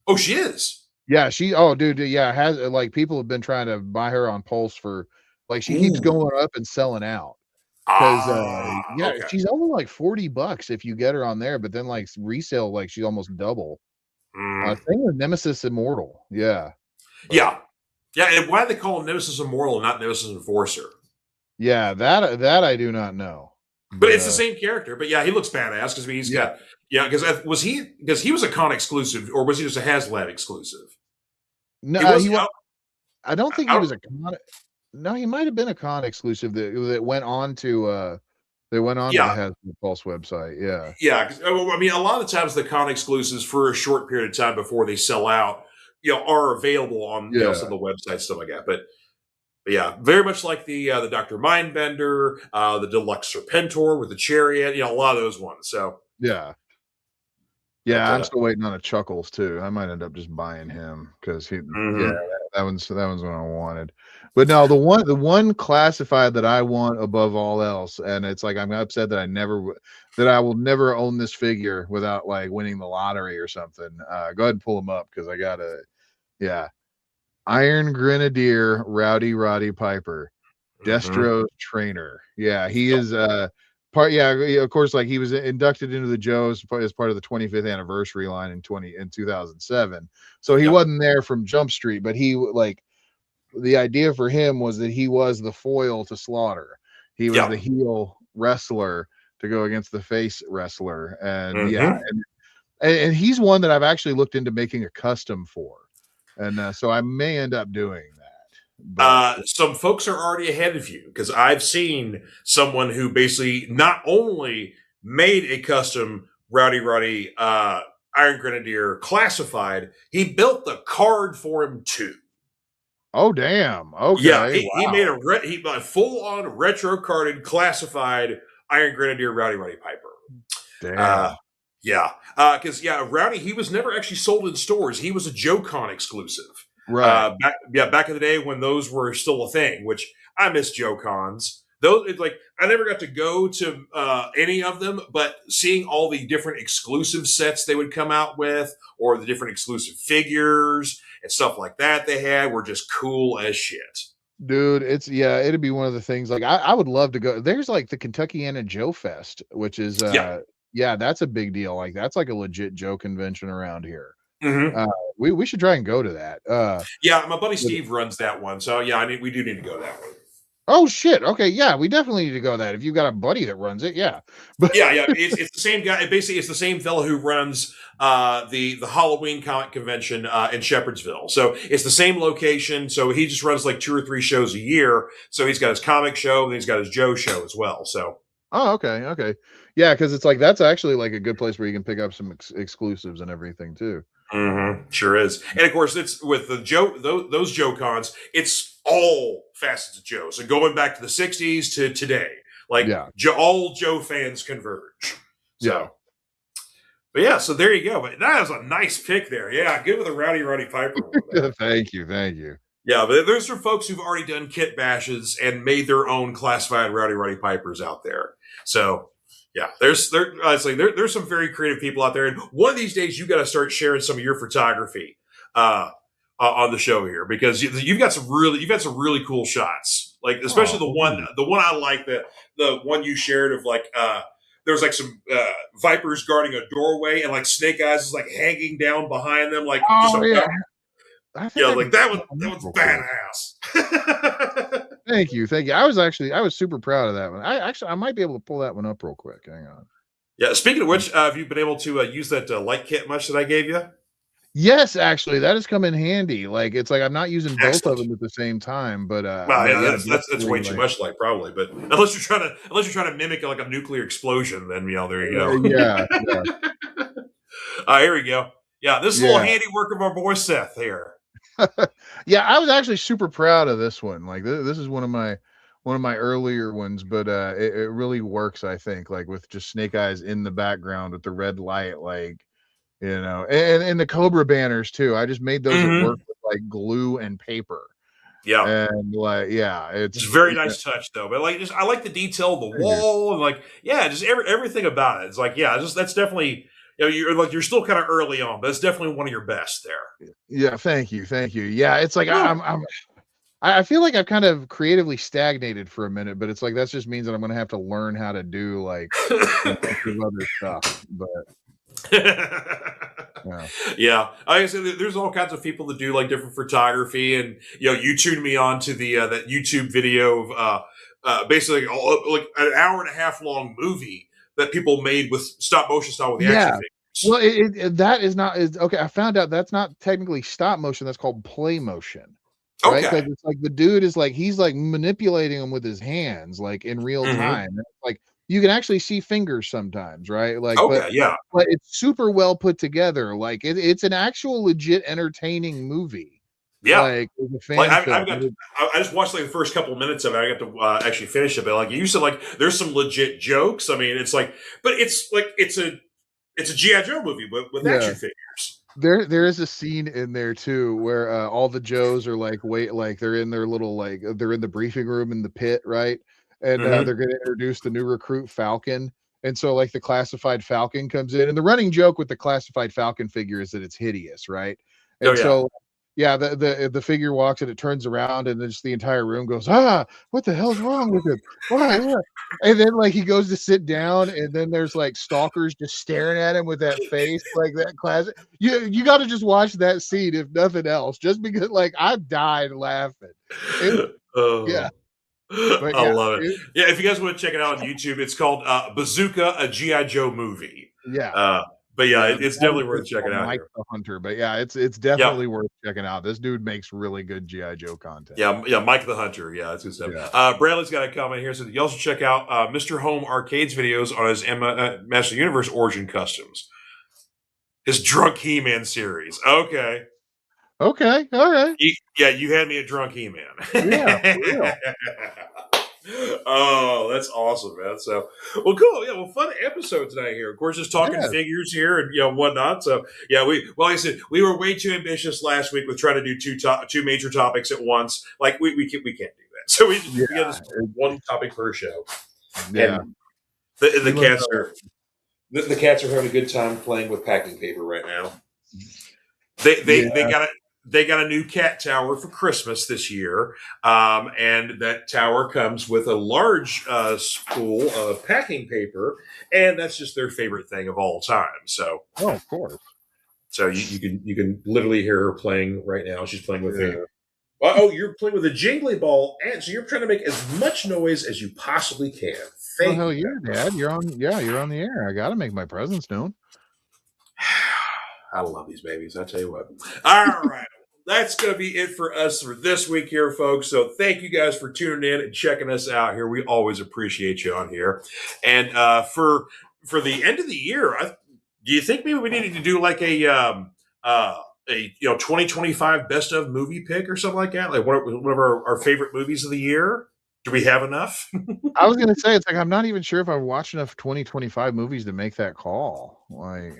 Oh, she is. Yeah, has like people have been trying to buy her on Pulse for like she keeps going up and selling out because she's only like $40 if you get her on there, but then like resale like she's almost double. Same with Nemesis Immortal, yeah. And why do they call him Nemesis Immortal and not Nemesis Enforcer? Yeah, that I do not know. But it's the same character. But yeah, he looks badass because he's got. Yeah, because he was a con exclusive, or was he just a HasLab exclusive? No, I don't think he was a con. No, he might have been a con exclusive that went on to the HasLab Pulse website. Yeah. I mean, a lot of the times the con exclusives for a short period of time before they sell out, are available on some of the websites, stuff like that. But yeah, very much like the Dr. Mindbender, the Deluxe Serpentor with the Chariot, a lot of those ones. So yeah, I'm still waiting on a Chuckles too. I might end up just buying him because that one's what I wanted. But no, the one classified that I want above all else, and it's like I'm upset that I will never own this figure without like winning the lottery or something. Go ahead and pull him up because I gotta. Yeah, Iron Grenadier Rowdy Roddy Piper, Destro's trainer. Yeah, he is of course, like he was inducted into the Joes as part of the 25th anniversary line in 2007. So he wasn't there from Jump Street, but he like the idea for him was that he was the foil to Slaughter. He was the heel wrestler to go against the face wrestler, and and he's one that I've actually looked into making a custom for, and so I may end up doing that. Some folks are already ahead of you because I've seen someone who basically not only made a custom Rowdy Roddy Iron Grenadier classified, he built the card for him too. Oh damn! Okay, yeah, he made a full-on retro carded classified Iron Grenadier Rowdy Roddy Piper. Damn. Because Rowdy, he was never actually sold in stores. He was a JoeCon exclusive. Right. Back in the day when those were still a thing, which I miss JoeCons. Those, it's like I never got to go to any of them, but seeing all the different exclusive sets they would come out with, or the different exclusive figures and stuff like that they had, were just cool as shit. Dude, it'd be one of the things. Like I would love to go. There's like the Kentuckiana Joe Fest, which is that's a big deal. Like that's like a legit Joe convention around here. Mm-hmm. We should try and go to that. My buddy Steve runs that one, so we do need to go to that one. Oh shit! Okay, yeah, we definitely need to go to that. If you've got a buddy that runs it, but it's the same guy. Basically, it's the same fellow who runs the Halloween comic convention in Shepherdsville. So it's the same location. So he just runs like 2 or 3 shows a year. So he's got his comic show and he's got his Joe show as well. So. Oh, okay, yeah, because it's like that's actually like a good place where you can pick up some exclusives and everything too. Mm-hmm. Sure is. And of course, it's with the Joe, those Joe cons, it's all facets of Joe. So going back to the 60s to today, like Yeah. all Joe fans converge. So, Yeah. but yeah, so there you go. But that was a nice pick there. Yeah, good with the Roddy Piper one there. Thank you. Thank you. Yeah, but there's some folks who've already done kit bashes and made their own classified Roddy Pipers out there. So yeah, there's some very creative people out there, and one of these days you got to start sharing some of your photography on the show here, because you've got some really cool shots, like especially the one I like, the one you shared of like there was like some vipers guarding a doorway, and like Snake Eyes is like hanging down behind them, like like that was badass. Thank you. I was super proud of that one. I might be able to pull that one up real quick. Hang on. Yeah. Speaking of which, have you been able to use that light kit much that I gave you? Yes, actually, that has come in handy. Like it's like I'm not using both of them at the same time, but that's way too much light, probably. But unless you're trying to mimic like a nuclear explosion, then there you go. Yeah. Here we go. Yeah, this is a little handiwork of our boy Seth here. Yeah, I was actually super proud of this one. Like this is one of my earlier ones, but it really works, I think, like with just Snake Eyes in the background with the red light, like, and the Cobra banners too. I just made those at work with like glue and paper. Yeah, and it's a very nice touch though. But like, I like the detail of the wall and like, just everything about it. It's like, that's definitely. You're still kind of early on, but it's definitely one of your best there. Yeah, thank you. Yeah, it's like I feel like I've kind of creatively stagnated for a minute, but it's like that just means that I'm going to have to learn how to do like other stuff. But like I said, there's all kinds of people that do like different photography, and you tuned me on to the that YouTube video of basically like an hour and a half long movie that people made with stop motion style with the action figures. Well, that is not okay. I found out that's not technically stop motion. That's called play motion. Right? Because it's like the dude is like he's like manipulating them with his hands, like in real time. And like you can actually see fingers sometimes, right? Like, but it's super well put together. Like it's an actual legit entertaining movie. Yeah, like I just watched like the first couple of minutes of it. I got to actually finish it, but like you said, like there's some legit jokes. I mean, it's like, but it's like it's a G.I. Joe movie with action figures. There is a scene in there too where all the Joes are like they're in their little they're in the briefing room in the pit, right? And they're going to introduce the new recruit Falcon. And so like the classified Falcon comes in, and the running joke with the classified Falcon figure is that it's hideous, right? And so the figure walks and it turns around and then just the entire room goes, what the hell's wrong with him? Why? And then like he goes to sit down and then there's like stalkers just staring at him with that face, like that classic. You got to just watch that scene if nothing else, just because like I died laughing. Yeah. But I love it. If you guys want to check it out on YouTube, it's called Bazooka, a G.I. Joe movie. Yeah. But it's definitely worth checking out. Mike the Hunter, but it's definitely worth checking out. This dude makes really good G.I. Joe content. Yeah, Mike the Hunter. Yeah, that's good stuff. Yeah. Bradley's got a comment here. So you also check out Mr. Home Arcade's videos on his Master Universe Origin Customs, his Drunk He-Man series. Okay, all right. You had me a Drunk He-Man. Yeah. Oh, that's awesome, man. So, well, cool. Yeah, well, fun episode tonight here. Of course, just talking figures here and whatnot. So, like I said, we were way too ambitious last week with trying to do two major topics at once. Like we can't do that. So we got this one topic per show. Yeah, and the cats are the cats are having a good time playing with packing paper right now. They got a new cat tower for Christmas this year, and that tower comes with a large spool of packing paper, and that's just their favorite thing of all time. So, of course. So you can literally hear her playing right now. She's playing with a. Oh, you're playing with a jingly ball, and so you're trying to make as much noise as you possibly can. Hell yeah, Dad! You're on the air. I got to make my presence known. I love these babies. I tell you what. All right. That's going to be it for us for this week here, folks. So thank you guys for tuning in and checking us out here. We always appreciate you on here. And for the end of the year, do you think maybe we needed to do like a a 2025 best of movie pick or something like that? Like one of our favorite movies of the year? Do we have enough? I was gonna say, it's like I'm not even sure if I've watched enough 2025 movies to make that call. Like,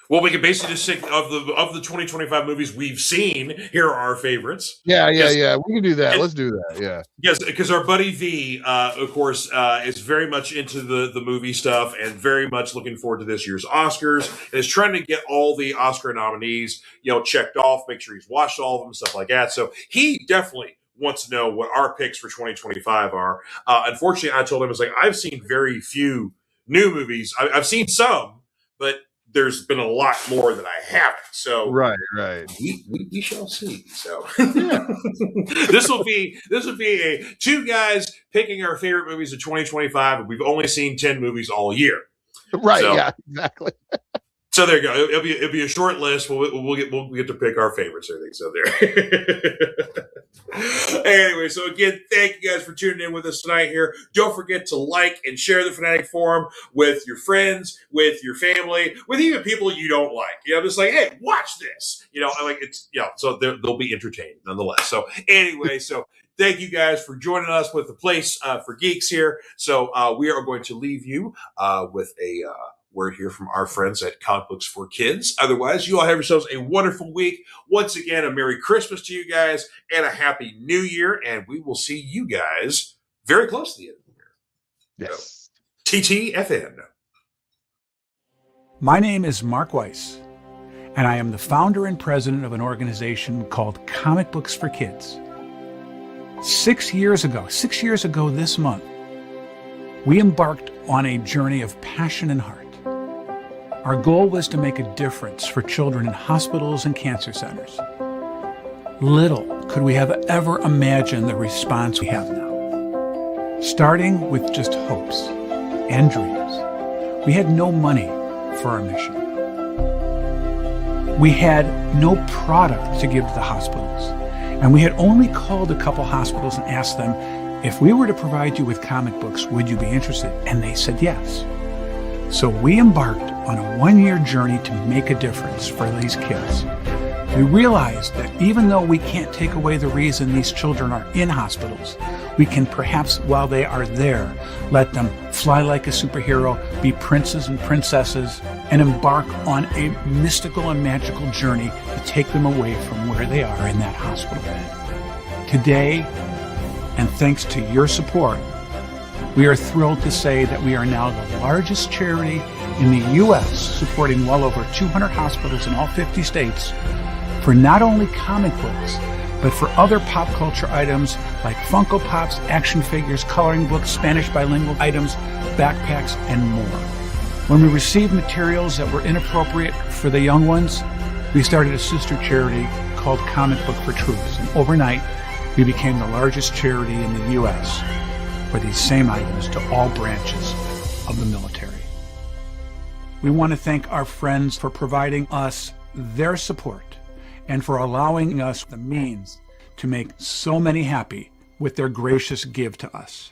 well, we can basically just say of the 2025 movies we've seen, here are our favorites. yeah. We can do that. Let's do that. Yeah. Yes, because our buddy V, of course, is very much into the movie stuff and very much looking forward to this year's Oscars and is trying to get all the Oscar nominees, checked off, make sure he's watched all of them, stuff like that. So he definitely wants to know what our picks for 2025 are. Unfortunately, I told him, it's like, I've seen very few new movies. I've seen some, but there's been a lot more that I haven't. So right. We shall see. So yeah. this will be a two guys picking our favorite movies of 2025, and we've only seen 10 movies all year. Right. So, yeah. Exactly. So there you go. It'll be a short list. We'll get to pick our favorites. I think so. There. Anyway, so again, thank you guys for tuning in with us tonight. Here, don't forget to like and share the Fanatic Forum with your friends, with your family, with even people you don't like. Just like, hey, watch this. So they'll be entertained nonetheless. So anyway, thank you guys for joining us with the Place for Geeks here. So we are going to leave you with a word here from our friends at Comic Books for Kids. Otherwise, you all have yourselves a wonderful week. Once again, a Merry Christmas to you guys and a Happy New Year. And we will see you guys very close to the end of the year. Yes. So, TTFN. My name is Mark Weiss, and I am the founder and president of an organization called Comic Books for Kids. 6 years ago this month, we embarked on a journey of passion and heart. Our goal was to make a difference for children in hospitals and cancer centers. Little could we have ever imagined the response we have now. Starting with just hopes and dreams, we had no money for our mission. We had no product to give to the hospitals, and we had only called a couple hospitals and asked them, if we were to provide you with comic books, would you be interested? And they said yes. So we embarked on a 1-year journey to make a difference for these kids. We realized that even though we can't take away the reason these children are in hospitals, we can perhaps, while they are there, let them fly like a superhero, be princes and princesses, and embark on a mystical and magical journey to take them away from where they are in that hospital bed. Today, and thanks to your support, we are thrilled to say that we are now the largest charity in the U.S., supporting well over 200 hospitals in all 50 states for not only comic books, but for other pop culture items like Funko Pops, action figures, coloring books, Spanish bilingual items, backpacks, and more. When we received materials that were inappropriate for the young ones, we started a sister charity called Comic Book for Troops, and overnight, we became the largest charity in the U.S. for these same items to all branches of the military. We want to thank our friends for providing us their support and for allowing us the means to make so many happy with their gracious give to us.